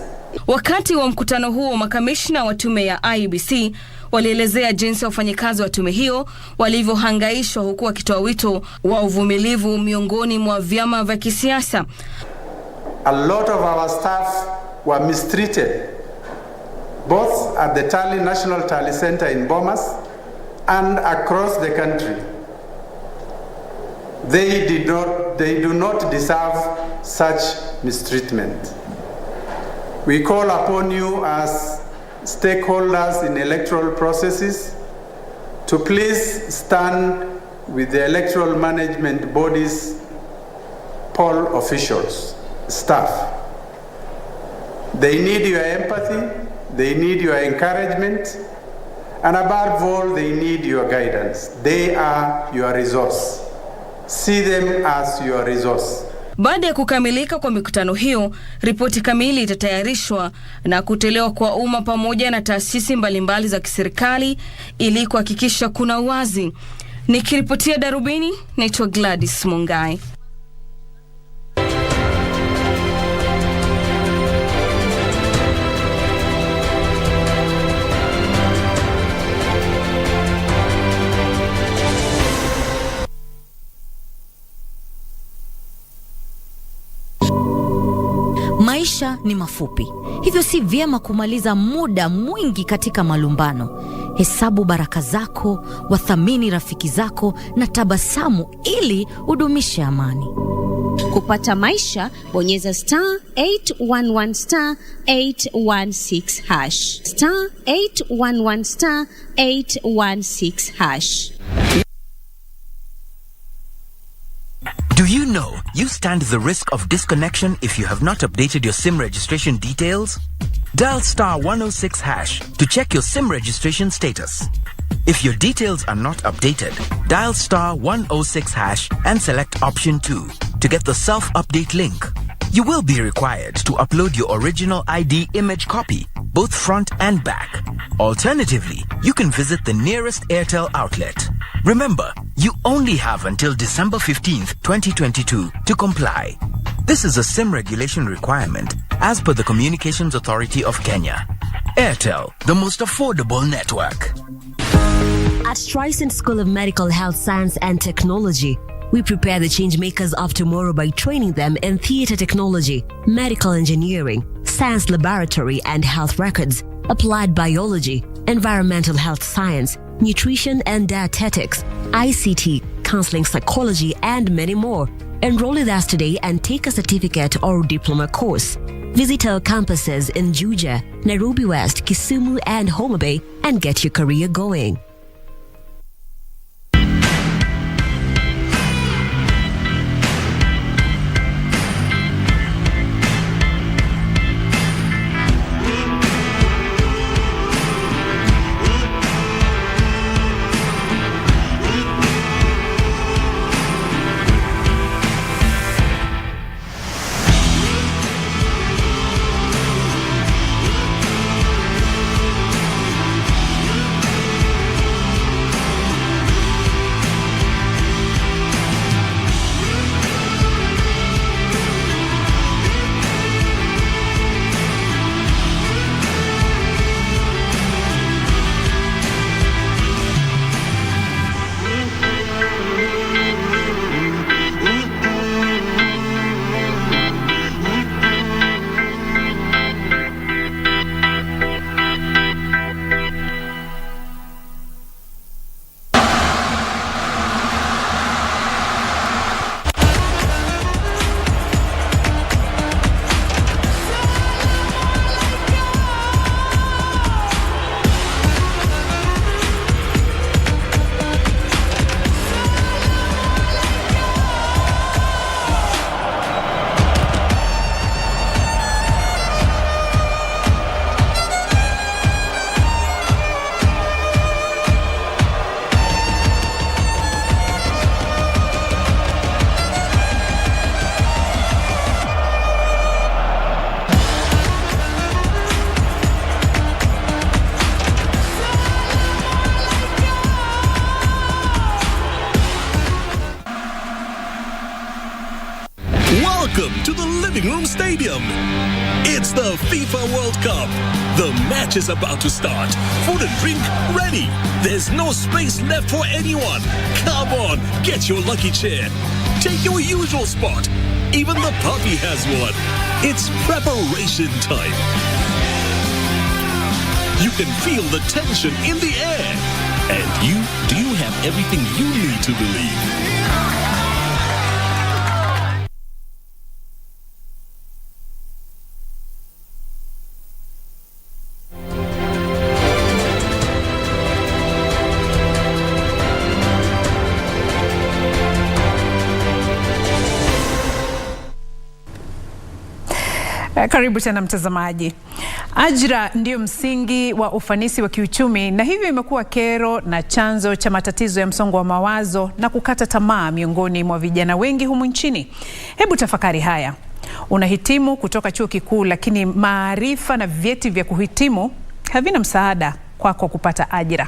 S8: Wakati wa mkutano huo, makamishna wa tume ya IEBC walielezea jinsi wafanyikazi wa tume hiyo walivyohangaishwa, huku wakitoa wito wa uvumilivu miongoni mwa vyama vya kisiasa.
S14: A lot of our staff were mistreated, both at the National Tally Center in Bomas and across the country. They do not deserve such mistreatment. We call upon you as stakeholders in electoral processes to please stand with the electoral management bodies, poll officials, staff. They need your empathy, they need your encouragement, and above all, they need your guidance. They are your resource. See them as your resource.
S8: Baada ya kukamilika kwa mikutano hiyo, ripoti kamili itatayarishwa na kutolewa kwa umma pamoja na taasisi mbalimbali za kiserikali ili kuhakikisha kuna uwazi. Nikiripotia Darubini, naitwa Gladys Mungai.
S18: Maisha ni mafupi, hivyo si vyema kumaliza muda mwingi katika malumbano. Hesabu baraka zako, wathamini rafiki zako na tabasamu ili udumishe amani.
S19: Kupata maisha, bonyeza *811 *816 *811 *816
S25: Do you know you stand the risk of disconnection if you have not updated your SIM registration details? Dial *106# to check your SIM registration status. If your details are not updated, dial *106# and select option 2 to get the self-update link. You will be required to upload your original ID image copy, both front and back. Alternatively, you can visit the nearest Airtel outlet. Remember, you only have until December 15th, 2022 to comply. This is a SIM regulation requirement as per the Communications Authority of Kenya. Airtel, the most affordable network.
S26: At Tristan School of Medical Health Science and Technology, we prepare the change makers of tomorrow by training them in theater technology, medical engineering, science laboratory and health records, applied biology, environmental health science, nutrition and dietetics, ICT, counseling psychology, and many more. Enroll with us today and take a certificate or diploma course. Visit our campuses in Juja, Nairobi West, Kisumu, and Homa Bay and get your career going.
S2: home stadium. It's the FIFA World Cup. The match is about to start. Food and drink ready. There's no space left for anyone. Come on, get your lucky chair. Take your usual spot. Even the puppy has one. It's preparation time. You can feel the tension in the air. And do you have everything you need to believe?
S12: Karibu tena mtazamaji. Ajira ndio msingi wa ufanisi wa kiuchumi, na hivyo imekuwa kero na chanzo cha matatizo ya msongo wa mawazo na kukata tamaa miongoni mwa vijana wengi humu nchini. Hebu tafakari haya. Unahitimu kutoka chuo kikuu, lakini maarifa na vyeti vya kuhitimu havina msaada kwako kupata ajira.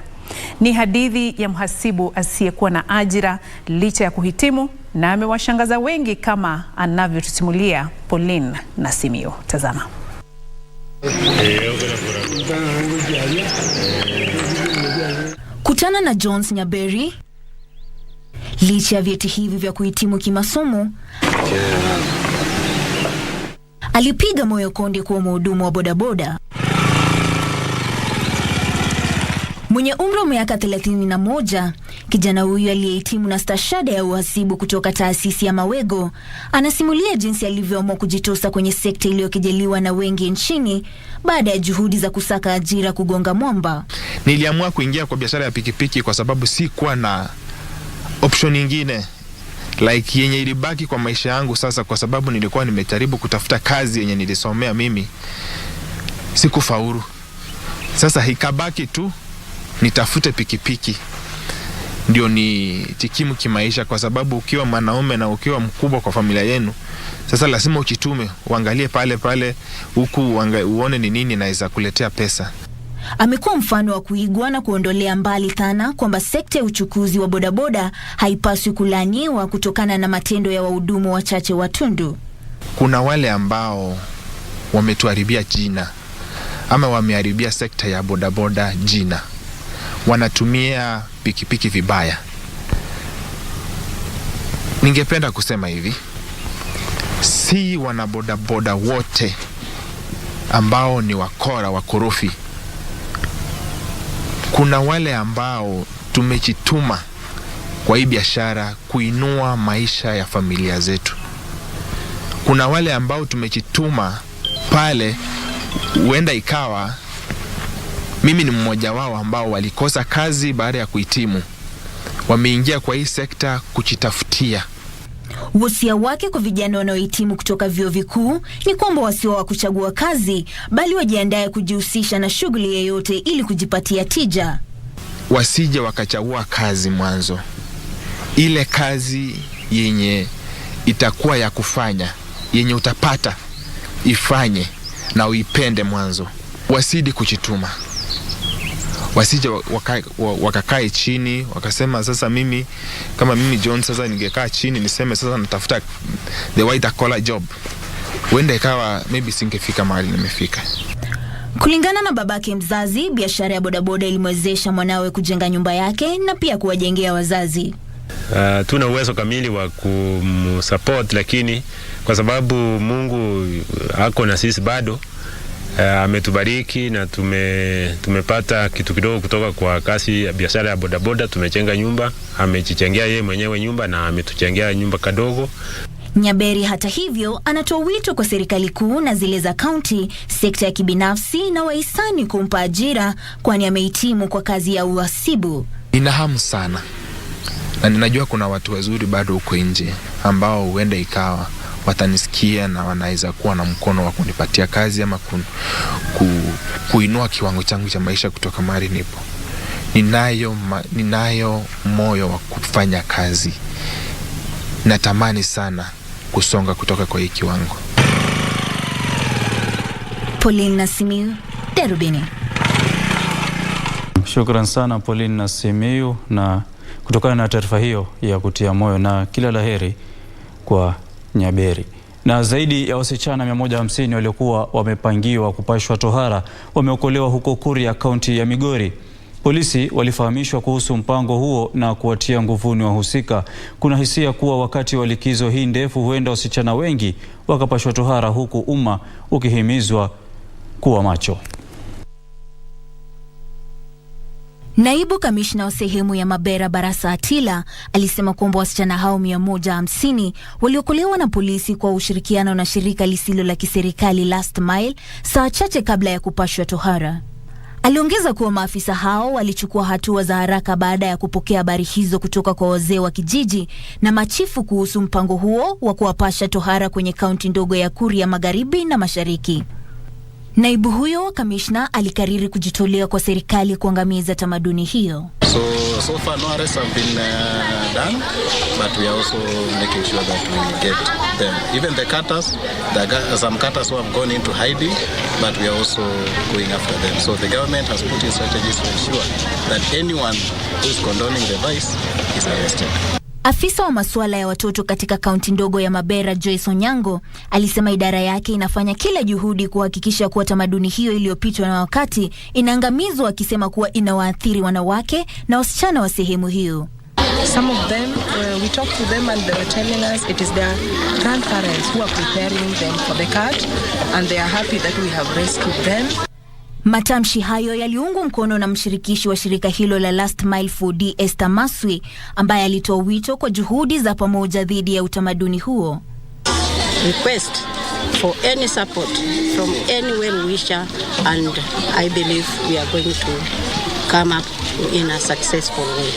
S12: Ni hadithi ya mhasibu asiyekuwa na ajira licha ya kuhitimu, na amewashangaza wengi kama anavyotusimulia Pauline na Simio. Tazama.
S4: Kutana na Jones Nyaberi. Licha ya vyeti hivi vya kuhitimu kimasomo, alipiga moyo konde kuwa mhudumu wa bodaboda. Mwenye umri wa miaka 31, kijana huyu aliyehitimu na stashahada ya uhasibu kutoka taasisi ya Mawego anasimulia jinsi alivyoamua kujitosa kwenye sekta iliyokejeliwa na wengi nchini baada ya juhudi za kusaka ajira kugonga mwamba.
S3: Niliamua kuingia kwa biashara ya pikipiki kwa sababu sikuwa na option nyingine yenye ilibaki kwa maisha yangu sasa, kwa sababu nilikuwa nimejaribu kutafuta kazi yenye nilisomea mimi, sikufaulu. Sasa hikabaki tu nitafute pikipiki ndio ni tikimu kimaisha, kwa sababu ukiwa mwanaume na ukiwa mkubwa kwa familia yenu, sasa lazima uchitume, uangalie pale huku uone ni nini naweza kuletea pesa.
S4: Amekuwa mfano wa kuigwa na kuondolea mbali dhana kwamba sekta ya uchukuzi wa bodaboda haipaswi kulaaniwa kutokana na matendo ya wahudumu wachache watundu.
S3: Kuna wale ambao wametuharibia jina ama wameharibia sekta ya bodaboda jina. Wanatumia pikipiki vibaya. Ningependa kusema hivi, si wanabodaboda wote ambao ni wakora wakorofi. Kuna wale ambao tumejituma kwa hii biashara kuinua maisha ya familia zetu. Kuna wale ambao tumejituma pale, huenda ikawa mimi ni mmoja wao ambao walikosa kazi baada ya kuhitimu. Wameingia kwa hii sekta kujitafutia.
S4: Wosia wake kwa vijana wanaohitimu kutoka vyuo vikuu ni kwamba wasiwa wa kuchagua kazi, bali wajiandae kujihusisha na shughuli yoyote ili kujipatia tija.
S3: Wasije wakachagua kazi mwanzo. Ile kazi yenye itakuwa ya kufanya, yenye utapata, ifanye na uipende mwanzo. Wasidi kujituma. Wasije wakakae chini wakasema sasa mimi kama mimi John sasa ningekaa chini niseme sasa natafuta the white collar job. Wenda ikawa maybe singefika mahali nimefika.
S4: Kulingana na babake mzazi, biashara ya bodaboda ilimwezesha mwanawe kujenga nyumba yake na pia kuwajengea wazazi.
S9: Tuna uwezo kamili wa kumsupport, lakini kwa sababu Mungu hako na sisi bado, ametubariki na tumepata kitu kidogo kutoka kwa kasi ya biashara ya bodaboda. Tumejenga nyumba, amejijengea yeye mwenyewe nyumba na ametujengea nyumba kadogo.
S4: Nyaberi hata hivyo anatoa wito kwa serikali kuu na zile za kaunti, sekta ya kibinafsi na wahisani kumpa ajira, kwani amehitimu kwa kazi ya uhasibu.
S3: Nina hamu sana na ninajua kuna watu wazuri bado huko nje ambao huenda ikawa watanisikia na wanaweza kuwa na mkono wa kunipatia kazi ama kuinua kiwango changu cha maisha kutoka mahali nipo. Ninayo moyo wa kufanya kazi. Natamani sana kusonga kutoka kwa hii kiwango.
S4: Pauline na Simiyu, Darubini.
S11: Shukran sana Pauline na Simiyu, na kutokana na taarifa hiyo ya kutia moyo, na kila laheri kwa Nyaberi. Na zaidi ya wasichana 150 waliokuwa wamepangiwa kupashwa tohara wameokolewa huko Kuria, kaunti ya Migori. Polisi walifahamishwa kuhusu mpango huo na kuwatia nguvuni wahusika. Kuna hisia kuwa wakati wa likizo hii ndefu huenda wasichana wengi wakapashwa tohara, huku umma ukihimizwa kuwa macho.
S4: Naibu kamishna wa sehemu ya Mabera Barasa Atila alisema kwamba wasichana hao 150 waliokolewa na polisi kwa ushirikiano na shirika lisilo la kiserikali Last Mile saa chache kabla ya kupashwa tohara. Aliongeza kuwa maafisa hao walichukua hatua za haraka baada ya kupokea habari hizo kutoka kwa wazee wa kijiji na machifu kuhusu mpango huo wa kuwapasha tohara kwenye kaunti ndogo ya Kuria Magharibi na Mashariki. Naibu huyo wa kamishna alikariri kujitolea kwa serikali kuangamiza tamaduni hiyo.
S13: So far no arrests have been done, but we are also making sure that we get them. Even the cutters, some cutters who have gone into hiding, but we are also going after them. So the government has put in strategies to ensure that anyone who is condoning the vice is arrested.
S4: Afisa wa masuala ya watoto katika kaunti ndogo ya Mabera, Joyce Onyango, alisema idara yake inafanya kila juhudi kuhakikisha kuwa tamaduni hiyo iliyopitwa na wakati inaangamizwa, akisema kuwa inawaathiri wanawake na wasichana wa sehemu hiyo.
S15: Some of them, we talked to them and they were telling us it is their grandparents who are preparing them for the cut, and they are happy that we have rescued them.
S4: Matamshi hayo yaliungwa mkono na mshirikishi wa shirika hilo la Last Mile 4D Esther Maswi, ambaye alitoa wito kwa juhudi za pamoja dhidi ya utamaduni huo.
S16: Request for any support from any well-wisher, and I believe we are going to come up in a successful way.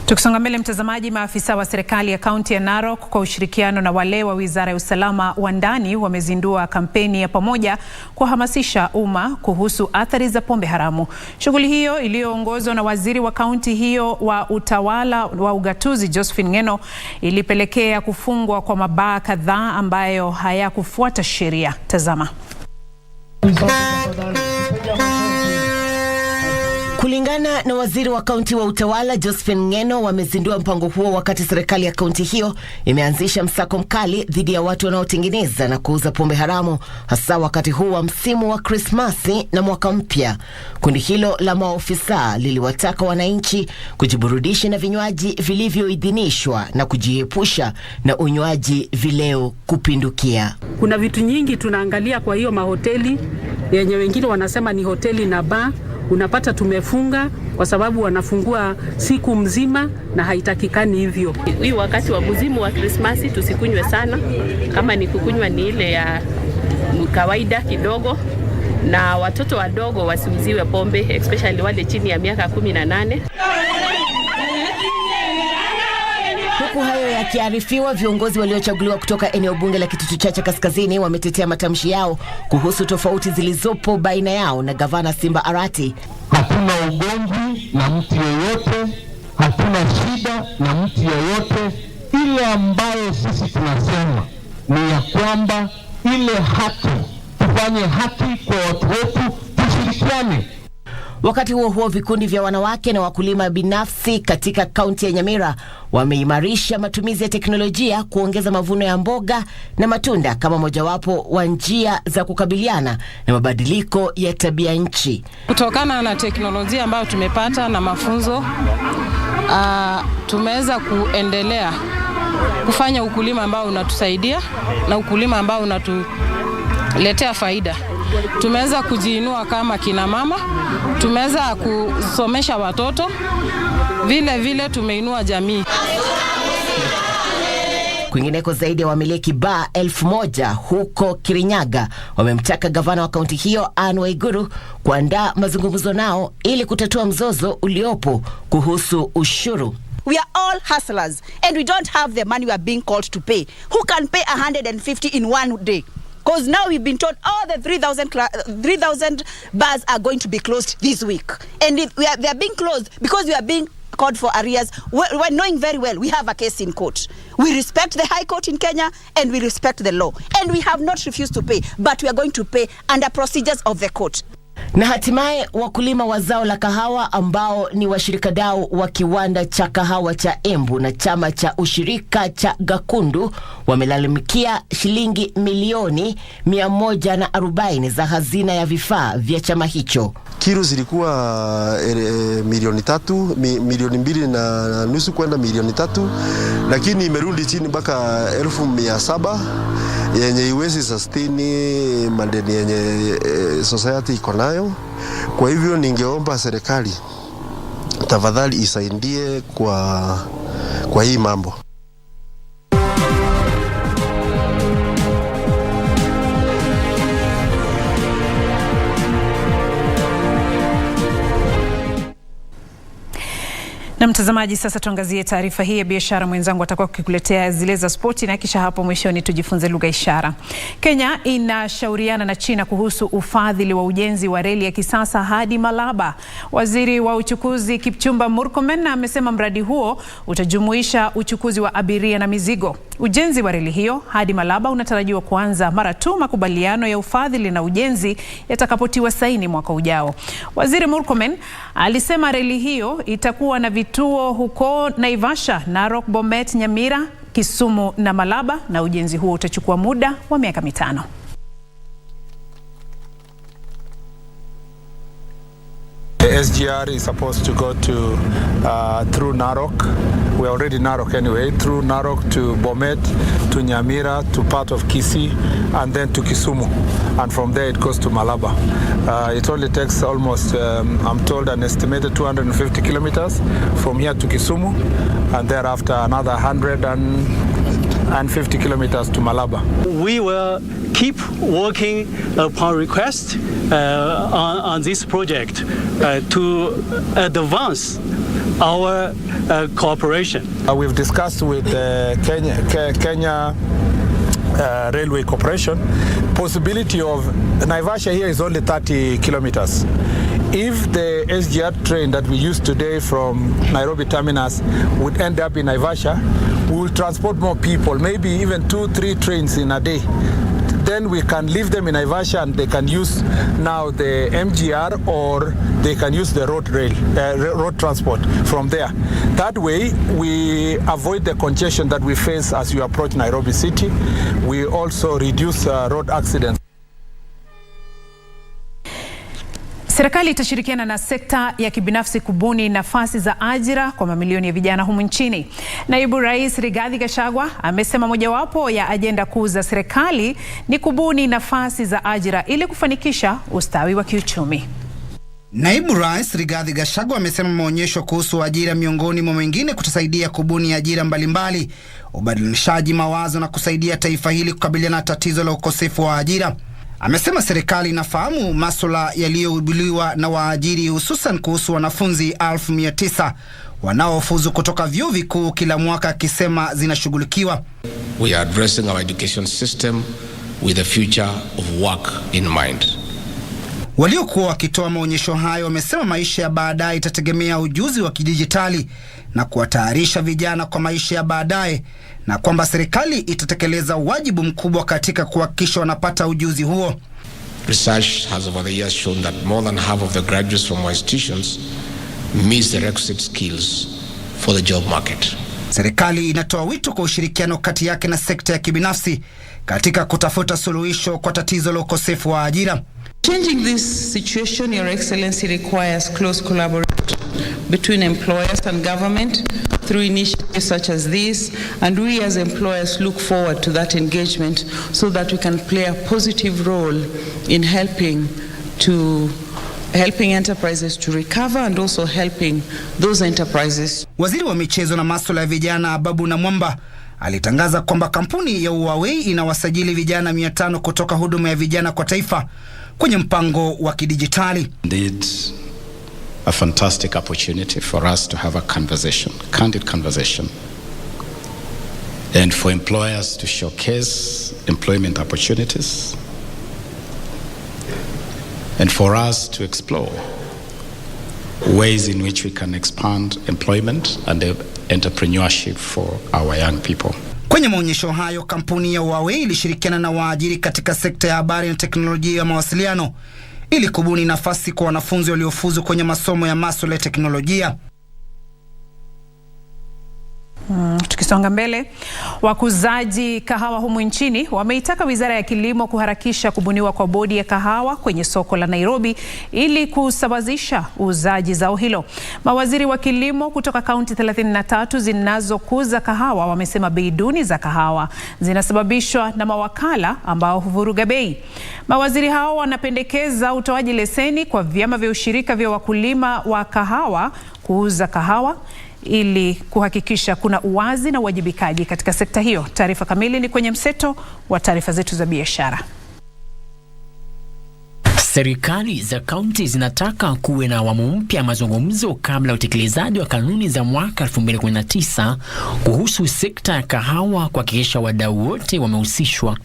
S12: Tukisonga mbele mtazamaji, maafisa wa serikali ya kaunti ya Narok kwa ushirikiano na wale wa Wizara ya Usalama wa Ndani wamezindua kampeni ya pamoja kuhamasisha umma kuhusu athari za pombe haramu. Shughuli hiyo iliyoongozwa na waziri wa kaunti hiyo wa utawala wa ugatuzi Josephine Ngeno ilipelekea kufungwa kwa mabaa kadhaa ambayo hayakufuata sheria. Tazama.
S20: Kulingana na waziri wa kaunti wa utawala Josephine Ngeno, wamezindua mpango huo wakati serikali ya kaunti hiyo imeanzisha msako mkali dhidi ya watu wanaotengeneza na kuuza pombe haramu, hasa wakati huu wa msimu wa Krismasi na mwaka mpya. Kundi hilo la maofisa liliwataka wananchi kujiburudisha na vinywaji vilivyoidhinishwa na kujiepusha na unywaji vileo kupindukia.
S21: Kuna vitu nyingi tunaangalia kwa hiyo mahoteli yenye wengine wanasema ni hoteli na bar. Unapata tumefunga kwa sababu wanafungua siku mzima na haitakikani hivyo.
S22: Hii wakati wa mzimu wa Krismasi tusikunywe sana. Kama ni kukunywa ni ile ya kawaida kidogo, na watoto wadogo wasiuziwe pombe, especially wale chini ya miaka 18.
S20: Huku hayo yakiarifiwa, viongozi waliochaguliwa kutoka eneo bunge la Kitutu Chache Kaskazini wametetea matamshi yao kuhusu tofauti zilizopo baina yao na gavana Simba Arati.
S27: Hatuna ugomvi na mtu yeyote, hatuna shida na mtu yeyote. Ile ambayo sisi tunasema ni ya kwamba ile haki, tufanye haki kwa watu wetu, tushirikiane.
S20: Wakati huo huo, vikundi vya wanawake na wakulima binafsi katika kaunti ya Nyamira wameimarisha matumizi ya teknolojia kuongeza mavuno ya mboga na matunda kama mojawapo wa njia za kukabiliana na mabadiliko ya tabia nchi.
S28: Kutokana na teknolojia ambayo tumepata na mafunzo, tumeweza kuendelea kufanya ukulima ambao unatusaidia na ukulima ambao unatuletea faida. Tumeweza kujiinua kama kina mama, tumeweza kusomesha watoto, vile tumeinua jamii.
S20: Kwingineko, zaidi ya wamiliki baa 1000 huko Kirinyaga wamemtaka gavana wa kaunti hiyo Anne Waiguru kuandaa mazungumzo nao ili kutatua mzozo uliopo kuhusu ushuru.
S29: We are all hustlers and we don't have the money we are being called to pay. Who can pay 150 in one day? Because now we've been told all the 3,000 bars are going to be closed this week. And they are being closed because we are being called for arrears. We're knowing very well we have a case in court. We respect the High Court in Kenya and we respect the law. And we have not refused to pay, but we are going to pay under procedures of the court.
S20: Na hatimaye wakulima wa zao la kahawa ambao ni washirikadau wa kiwanda cha kahawa cha Embu na chama cha ushirika cha Gakundu wamelalamikia shilingi milioni 140 za hazina ya vifaa vya chama hicho.
S1: Kilo zilikuwa milioni 3, milioni 2.5 kwenda milioni 3, lakini imerudi chini mpaka 1700 yenye iwezi sustain madeni yenye society iko nayo. Kwa hivyo ningeomba serikali tafadhali isaidie kwa hii mambo.
S12: Na mtazamaji, sasa tuangazie taarifa hii ya biashara. Mwenzangu atakuwa akikuletea zile za spoti na kisha hapo mwishoni tujifunze lugha ishara. Kenya inashauriana na China kuhusu ufadhili wa ujenzi wa reli ya kisasa hadi Malaba. Waziri wa uchukuzi Kipchumba Murkomen amesema mradi huo utajumuisha uchukuzi wa abiria na mizigo. Ujenzi wa reli hiyo hadi Malaba unatarajiwa kuanza mara tu makubaliano ya ufadhili na ujenzi yatakapotiwa saini mwaka ujao. Waziri Murkomen alisema reli hiyo itakuwa na vituo huko Naivasha, Narok, Bomet, Nyamira, Kisumu na Malaba, na ujenzi huo utachukua muda wa miaka 5.
S5: The SGR is supposed to go to through Narok. We're already Narok anyway, through Narok to Bomet, to Nyamira, to part of Kisii, and then to Kisumu. And from there it goes to Malaba. It only takes almost, I'm told, an estimated 250 kilometers from here to Kisumu, and thereafter another 150 kilometers to Malaba.
S6: We will keep working upon request on this project to advance our cooperation.
S5: We've discussed with Kenya Railway Corporation possibility of Naivasha here is only 30 kilometers. If the SGR train that we use today from Nairobi terminus would end up in Naivasha, we will transport more people, maybe even 2-3 trains in a day. Then we can leave them in Naivasha and they can use now the MGR, or they can use the road transport from there. That way we avoid the congestion that we face as you approach Nairobi city. We also reduce road accidents.
S12: Serikali itashirikiana na sekta ya kibinafsi kubuni nafasi za ajira kwa mamilioni ya vijana humu nchini. Naibu Rais Rigathi Gachagua amesema mojawapo ya ajenda kuu za serikali ni kubuni nafasi za ajira ili kufanikisha ustawi wa kiuchumi.
S7: Naibu Rais Rigathi Gachagua amesema maonyesho kuhusu ajira miongoni mwa mengine kutasaidia kubuni ajira mbalimbali, ubadilishaji mawazo na kusaidia taifa hili kukabiliana na tatizo la ukosefu wa ajira. Amesema serikali inafahamu masuala yaliyoibuliwa na waajiri, hususan kuhusu wanafunzi 1900 wanaofuzu kutoka vyuo vikuu kila mwaka, akisema zinashughulikiwa.
S10: We are addressing our education system with the future of work in mind.
S7: Waliokuwa wakitoa maonyesho hayo wamesema maisha ya baadaye itategemea ujuzi wa kidijitali na kuwatayarisha vijana kwa maisha ya baadaye, na kwamba serikali itatekeleza wajibu mkubwa katika kuhakikisha wanapata ujuzi huo.
S10: Research has over the years shown that more than half of the graduates from our institutions miss the requisite skills for the job market.
S7: Serikali inatoa wito kwa ushirikiano kati yake na sekta ya kibinafsi katika kutafuta suluhisho kwa tatizo la ukosefu wa ajira.
S14: Changing this situation, Your Excellency, requires close collaboration between employers and government through initiatives such as this, and we as employers look forward to that engagement so that we can play a positive role in helping enterprises to recover and also helping those enterprises.
S7: Waziri wa michezo na masuala ya vijana Babu na Mwamba alitangaza kwamba kampuni ya Huawei inawasajili vijana 500 kutoka huduma ya vijana kwa taifa kwenye mpango wa kidijitali.
S17: Indeed, a fantastic opportunity for us to have a conversation, candid conversation, and for employers to showcase employment opportunities, and for us to explore ways in which we can expand employment and entrepreneurship for our young people.
S7: Kwenye maonyesho hayo, kampuni ya Huawei ilishirikiana na waajiri katika sekta ya habari na teknolojia ya mawasiliano ili kubuni nafasi kwa wanafunzi waliofuzu kwenye masomo ya masuala ya teknolojia.
S12: Tukisonga mbele, wakuzaji kahawa humu nchini wameitaka Wizara ya Kilimo kuharakisha kubuniwa kwa bodi ya kahawa kwenye soko la Nairobi ili kusawazisha uuzaji zao hilo. Mawaziri wa kilimo kutoka kaunti 33 zinazokuza kahawa wamesema bei duni za kahawa zinasababishwa na mawakala ambao huvuruga bei. Mawaziri hao wanapendekeza utoaji leseni kwa vyama vya ushirika vya wakulima wa kahawa kuuza kahawa ili kuhakikisha kuna uwazi na uwajibikaji katika sekta hiyo. Taarifa kamili ni kwenye mseto wa taarifa zetu za biashara.
S2: Serikali za kaunti zinataka kuwe na awamu mpya mazungumzo kabla ya utekelezaji wa kanuni za mwaka 2019 kuhusu sekta ya kahawa, kuhakikisha wadau wote wamehusishwa.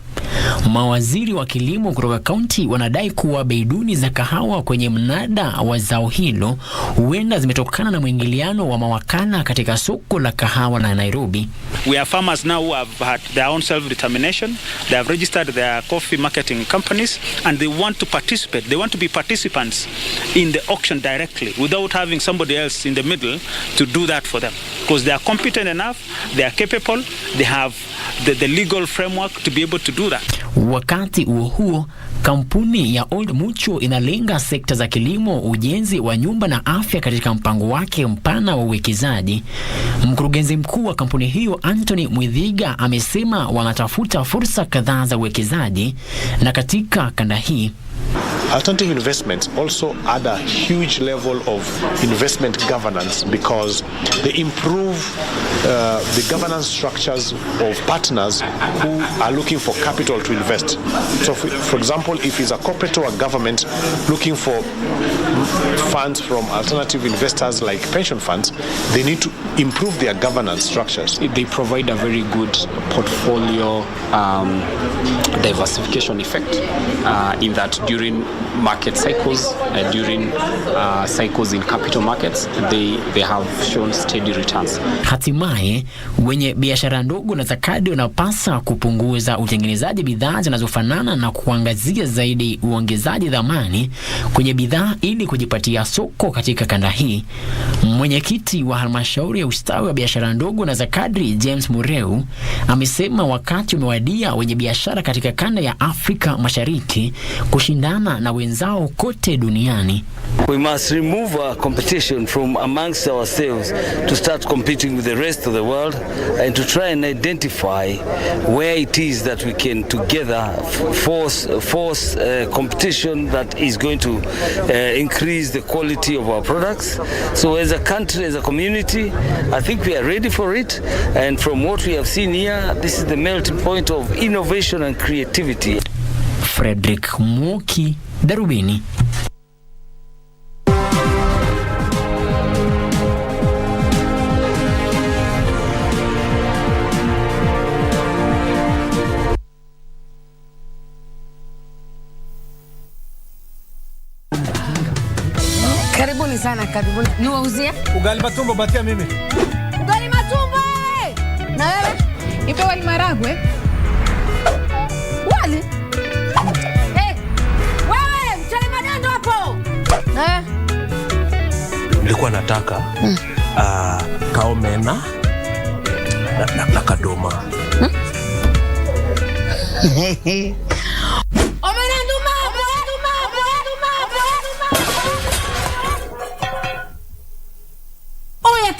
S2: Mawaziri wa kilimo kutoka kaunti wanadai kuwa bei duni za kahawa kwenye mnada wa zao hilo huenda zimetokana na mwingiliano wa mawakala katika soko la kahawa la Nairobi.
S8: We have farmers now who have had their own self-determination. They have registered their coffee marketing companies and they want to participate. They want to be participants in the auction directly without having somebody else in the middle to do that for them. Because they are competent enough, they are capable, they have the legal framework to be able to do that.
S2: Wakati huo kampuni ya Old Mutual inalenga sekta za kilimo, ujenzi wa nyumba na afya katika mpango wake mpana wa uwekezaji. Mkurugenzi mkuu wa kampuni hiyo Anthony Mwithiga amesema wanatafuta fursa kadhaa za uwekezaji na katika kanda hii.
S9: Alternative investments also add a huge level of investment governance because they improve the governance structures of partners who are looking for capital to invest. So for example, if it's a corporate or a government looking for funds from alternative investors like pension funds, they need to improve their governance structures.
S18: They provide a very good portfolio diversification effect in that during market cycles, during cycles in capital markets, they have shown steady returns.
S2: Hatimaye, wenye biashara ndogo na za kadi wanapaswa kupunguza utengenezaji bidhaa zinazofanana na kuangazia zaidi uongezaji dhamani kwenye bidhaa ili kujipatia soko katika kanda hii. Mwenyekiti wa halmashauri ya ustawi wa biashara ndogo na za kadri James Mureu amesema wakati umewadia wenye biashara katika kanda ya Afrika Mashariki kushindana na wenzao kote duniani.
S19: We must remove our competition from amongst ourselves to start competing with the rest of the world and to try and identify where it is that we can together force competition that is going to increase the quality of our products. So as a country, as a community, I think we are ready for it, and from what we have seen here, this is the melting point of innovation and creativity.
S2: Frederick Muki, Darubini.
S23: Karibuni sana, karibuni. Niwauzie?
S5: Ugali matumbo batia mimi.
S23: Ugali matumbo! Na wewe?
S12: Ipe wali maragwe.
S23: Wali? Wewe, mchele madando hapo.
S24: Nilikuwa nataka kaomena na kadoma.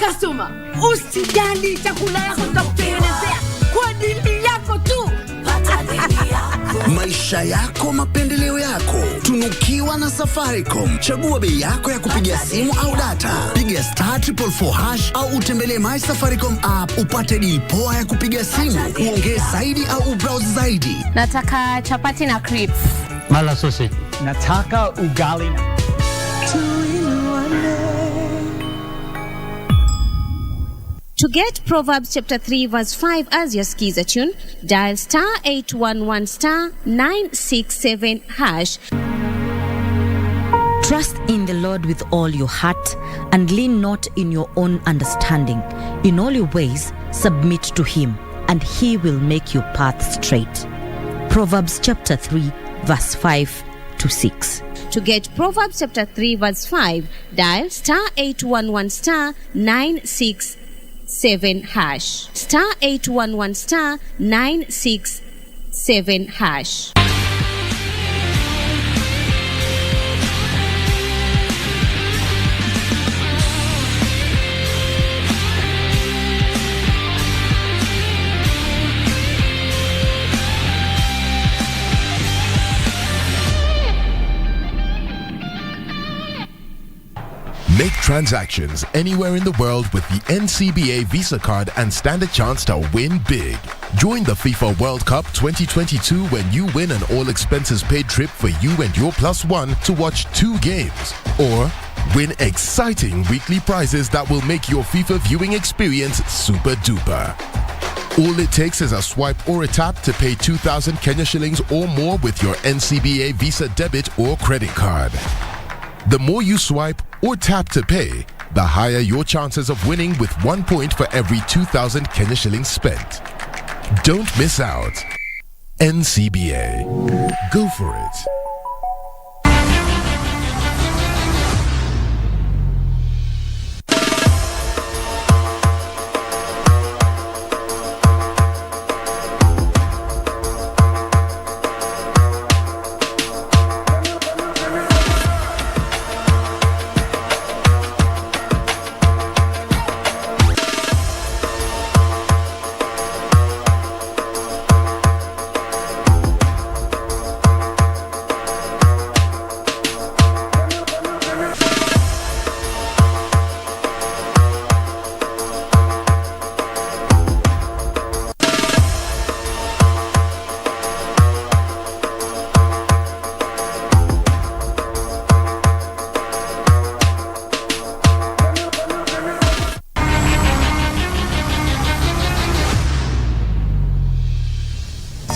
S23: Customer, usijali chakula yako tutakutengenezea kwa dili yako tu.
S25: Maisha yako, mapendeleo yako. Tunukiwa na Safaricom. Chagua bei yako ya kupigia simu au data. Piga *444# au utembelee My Safaricom app upate deal poa ya kupiga simu. Uongee zaidi au ubrowse zaidi.
S23: Nataka chapati na crepes.
S24: Mala sausage. Nataka ugali na
S26: To get Proverbs chapter 3 verse 5 as your skiza tune, dial *811 *967#.
S4: Trust in the Lord with all your heart and lean not in your own understanding. In all your ways, submit to Him, and He will make your path straight. Proverbs chapter 3 verse 5 to 6.
S26: To get Proverbs chapter 3 verse 5, dial *811 *967 hash. *811 *967 hash.
S3: Make transactions anywhere in the world with the NCBA Visa card and stand a chance to win big. Join the FIFA World Cup 2022 when you win an all-expenses-paid trip for you and your +1 to watch 2 games. Or win exciting weekly prizes that will make your FIFA viewing experience super duper. All it takes is a swipe or a tap to pay 2,000 Kenya shillings or more with your NCBA Visa debit or credit card. The more you swipe or tap to pay, the higher your chances of winning with 1 point for every 2,000 Kenya shillings spent. Don't miss out. NCBA. Go for it.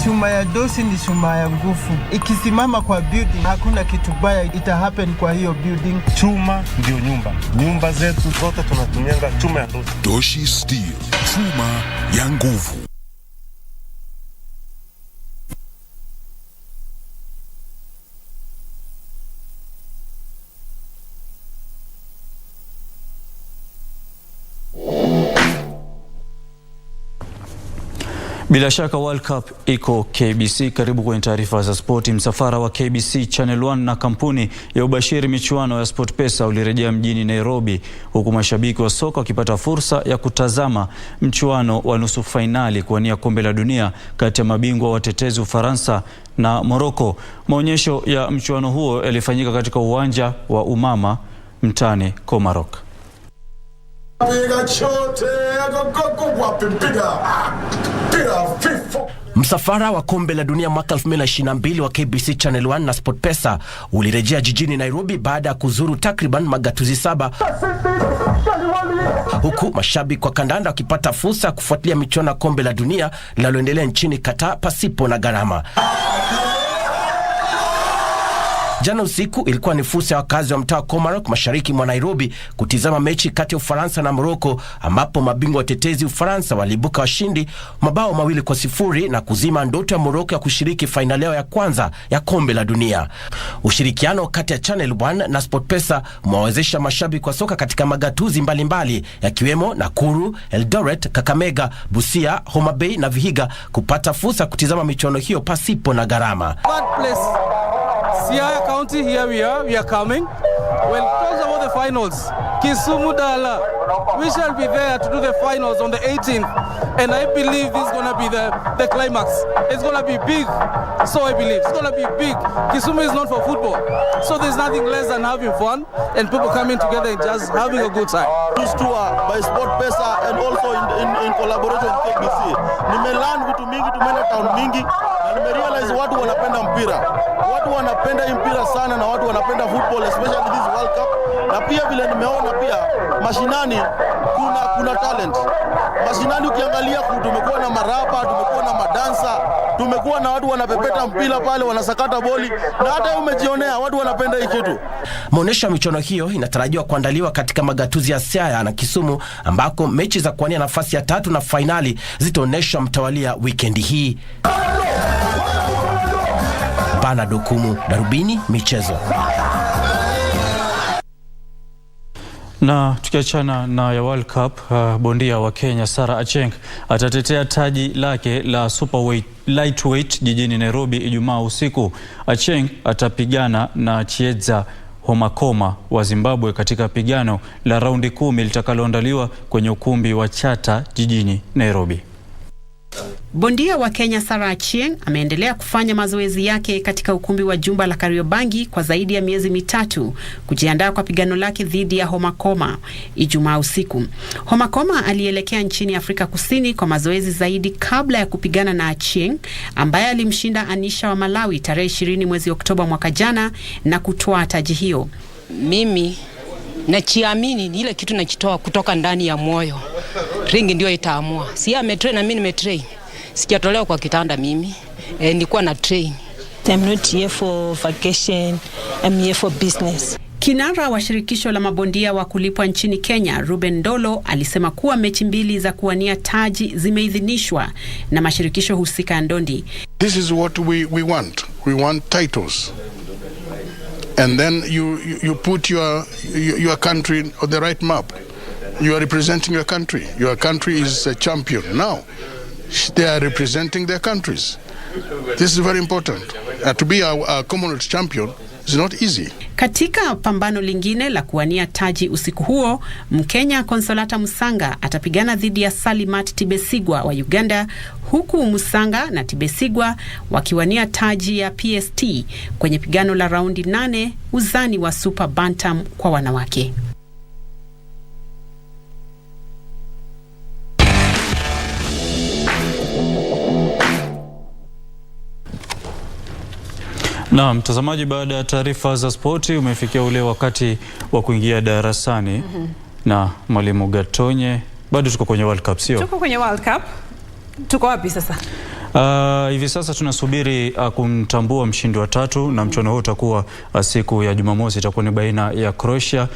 S11: Chuma ya dosi ni chuma ya nguvu. Ikisimama kwa building, hakuna kitu baya ita happen kwa hiyo building.
S13: Chuma ndio nyumba. Nyumba zetu zote tunatumianga chuma ya dosi.
S25: Doshi Steel, chuma ya nguvu.
S15: Bila shaka World Cup iko KBC. Karibu kwenye taarifa za spoti. Msafara wa KBC Channel 1 na kampuni ya ubashiri michuano ya SportPesa ulirejea mjini Nairobi, huku mashabiki wa soka wakipata fursa ya kutazama mchuano wa nusu fainali kuwania kombe la dunia kati ya mabingwa watetezi Ufaransa na Morocco. Maonyesho ya mchuano huo yalifanyika katika uwanja wa Umama mtani Komarok.
S16: Msafara wa kombe la dunia mwaka 2022 wa KBC Channel 1 na SportPesa ulirejea jijini Nairobi baada ya kuzuru takriban magatuzi 7, huku mashabiki wa kandanda wakipata fursa ya kufuatilia michuano ya kombe la dunia linaloendelea nchini Qatar pasipo na gharama. Jana usiku ilikuwa ni fursa ya wakazi wa mtaa Komarok mashariki mwa Nairobi kutizama mechi kati ya Ufaransa na Morocco, ambapo mabingwa watetezi Ufaransa waliibuka washindi mabao 2-0 na kuzima ndoto ya Morocco ya kushiriki fainali yao ya kwanza ya kombe la dunia. Ushirikiano kati ya Channel 1 na SportPesa umewawezesha mashabiki wa soka katika magatuzi mbalimbali yakiwemo Nakuru, Eldoret, Kakamega, Busia, Homa Bay na Vihiga kupata fursa kutizama michuano hiyo pasipo na gharama.
S21: Siaya County, here we are coming. We'll talk about the finals. Kisumu Dala, we shall be there to do the finals on the 18th, and I believe this is going to be the climax. It's going to be big, so I believe. It's going to be big. Kisumu is known for football, so there's nothing less than having fun and people coming together and just having a good time.
S22: This tour by SportPesa and also in collaboration with KBC. Nimelearn vitu mingi, tumeenda town mingi, na nimerealize watu wanapenda mpira. Watu wanapenda mpira sana na watu wanapenda football, especially this World Cup. Na pia vile nimeona pia mashinani kuna talent. Mashinani ukiangalia tumekuwa na marapa, tumekuwa na madansa, tumekuwa na watu wanapepeta mpira pale, wanasakata boli, na hata umejionea watu wanapenda hii kitu.
S16: Maonyesho ya michuano hiyo inatarajiwa kuandaliwa katika magatuzi ya Siaya na Kisumu, ambako mechi za kuwania nafasi ya 3 na fainali zitaonyeshwa mtawalia weekend hii. Bernard Okumu, Darubini Michezo.
S15: Na tukiachana na ya World Cup, bondia wa Kenya Sarah Acheng atatetea taji lake la lightweight jijini Nairobi Ijumaa usiku. Acheng atapigana na Chieza Homakoma wa Zimbabwe katika pigano la raundi 10 litakaloandaliwa kwenye ukumbi wa Chata jijini Nairobi.
S1: Bondia wa Kenya Sarah Acheng ameendelea kufanya mazoezi yake katika ukumbi wa jumba la Kariobangi kwa zaidi ya miezi mitatu kujiandaa kwa pigano lake dhidi ya Homakoma Ijumaa usiku. Homakoma alielekea nchini Afrika Kusini kwa mazoezi zaidi kabla ya kupigana na Acheng ambaye alimshinda Anisha wa Malawi tarehe 20 mwezi Oktoba mwaka jana na kutoa taji hiyo.
S6: Mimi nachiamini ni ile kitu nachitoa kutoka ndani ya moyo. Ringi ndio itaamua. Si ametrain na mimi nimetrain. Sijatolewa kwa kitanda mimi. Nilikuwa na train.
S10: I'm not here for vacation. I'm here for business.
S1: Kinara wa shirikisho la mabondia wa kulipwa nchini Kenya, Ruben Dolo, alisema kuwa mechi mbili za kuwania taji zimeidhinishwa na mashirikisho husika ya ndondi.
S14: This is what we want. We want titles. And then you put your country on the right map. You are representing your country. Your country is a champion. Now, they are representing their countries. This is very important. To be a Commonwealth champion is not easy.
S1: Katika pambano lingine la kuwania taji usiku huo, Mkenya Consolata Musanga atapigana dhidi ya Salimat Tibesigwa wa Uganda, huku Musanga na Tibesigwa wakiwania taji ya PST kwenye pigano la raundi 8 uzani wa Super Bantam kwa wanawake.
S15: Na mtazamaji, baada ya taarifa za spoti umefikia ule wakati wa kuingia darasani na mwalimu Gatonye. Bado tuko kwenye World Cup, sio?
S12: Tuko kwenye World Cup. Tuko wapi sasa?
S15: Hivi sasa tunasubiri kumtambua mshindi wa 3 na mchuano huu utakuwa siku ya Jumamosi, itakuwa ni baina ya Croatia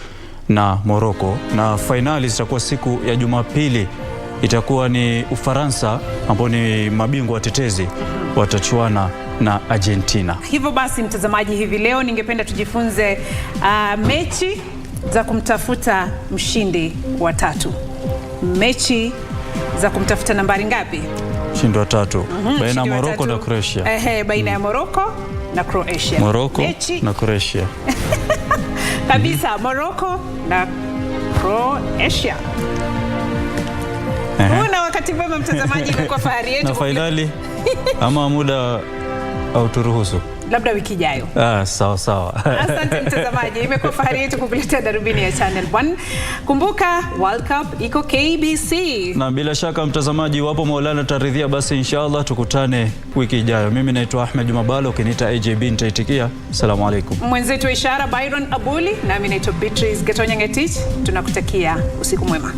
S15: na Morocco, na finali zitakuwa siku ya Jumapili itakuwa ni Ufaransa ambao ni mabingwa watetezi watachuana na Argentina.
S12: Hivyo basi mtazamaji, hivi leo ningependa tujifunze mechi za kumtafuta mshindi wa 3. Mechi za kumtafuta nambari ngapi?
S15: Mshindi wa 3 baina ya Morocco na Croatia.
S12: Baina ya Morocco na Croatia.
S15: Morocco na Croatia.
S12: Kabisa, Morocco na Croatia. Una wakati mwema mtazamaji, kwa fahari yetu.
S15: Na finali ama muda au turuhusu?
S12: Labda wiki ijayo.
S15: Sawa.
S12: Asante mtazamaji, imekuwa fahari yetu kukuletea Darubini ya Channel 1. Kumbuka World Cup iko KBC.
S15: Na bila shaka mtazamaji, wapo Maulana taridhia, basi inshallah tukutane wiki ijayo. Mimi naitwa Ahmed Juma Bhalo, ukiniita AJB nitaitikia. Asalamu alaykum.
S12: Mwenzetu wa ishara Byron Abuli, na mimi naitwa Beatrice Gatonye. Tunakutakia usiku mwema.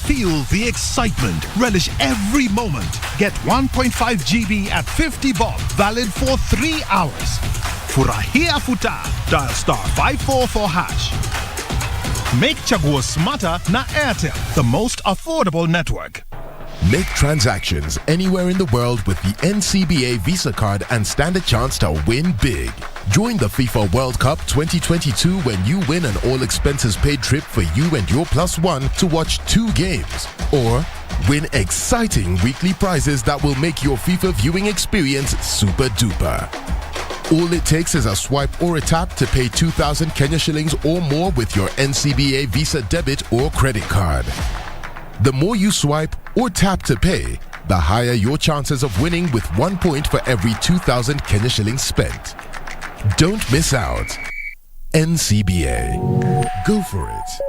S17: Feel the excitement. Relish every moment. Get 1.5 GB at 50 bob. Valid for 3 hours. Furahia futa. Dial *544#. Make Chaguo smarter na Airtel, the most affordable network.
S3: Make transactions anywhere in the world with the NCBA Visa card and stand a chance to win big. Join the FIFA World Cup 2022 when you win an all-expenses-paid trip for you and your +1 to watch 2 games. Or win exciting weekly prizes that will make your FIFA viewing experience super duper. All it takes is a swipe or a tap to pay 2,000 Kenya shillings or more with your NCBA Visa debit or credit card. The more you swipe or tap to pay, the higher your chances of winning with 1 point for every 2,000 Kenya shillings spent. Don't miss out. NCBA. Go for it.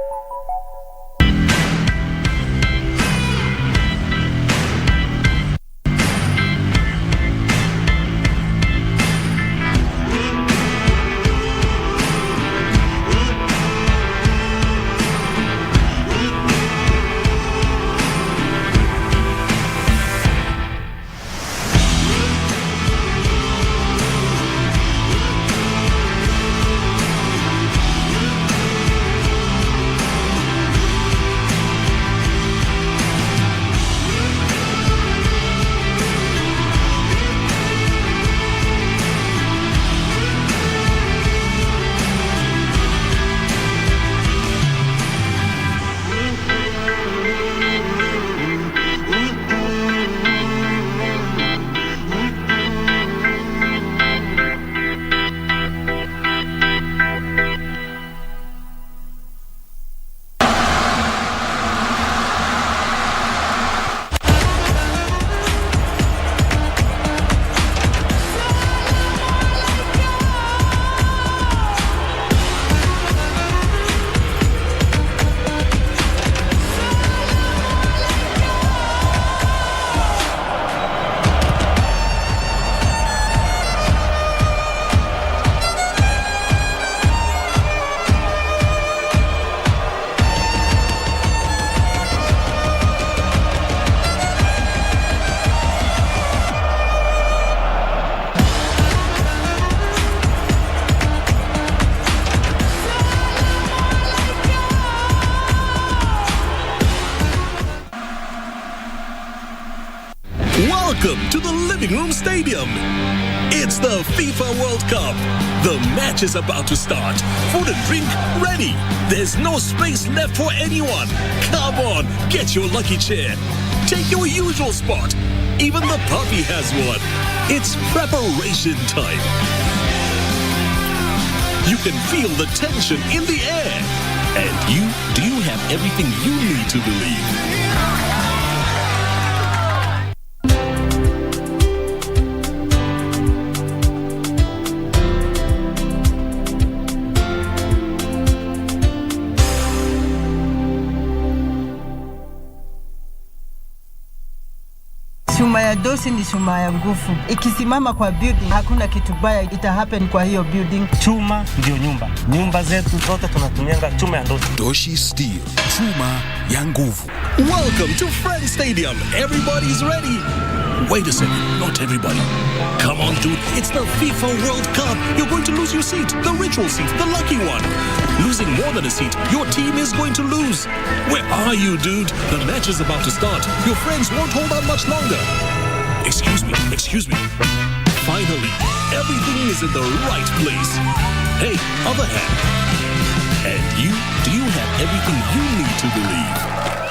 S7: Welcome to the Living Room Stadium. It's the FIFA World Cup. The match is about to start. Food and drink ready. There's no space left for anyone. Come on, get your lucky chair. Take your usual spot. Even the puppy has one. It's preparation time. You can feel the tension in the air. And do you have everything you need to believe?
S11: Chuma ya dosi ni chuma ya nguvu. Ikisimama kwa building, hakuna kitu baya ita happen kwa hiyo building.
S13: Chuma ndio nyumba. Nyumba zetu zote tunatumianga chuma ya dosi.
S7: Doshi Steel, chuma ya nguvu. Welcome to Friends Stadium. Everybody's ready. Wait a second, not everybody. Come on, dude. It's the FIFA World Cup. You're going to lose your seat, the ritual seat, the lucky one. Losing more than a seat, your team is going to lose. Where are you, dude? The match is about to start. Your friends won't hold on much longer. Excuse me. Finally, everything is in the right place. Hey, other hand. And do you have everything you need to believe?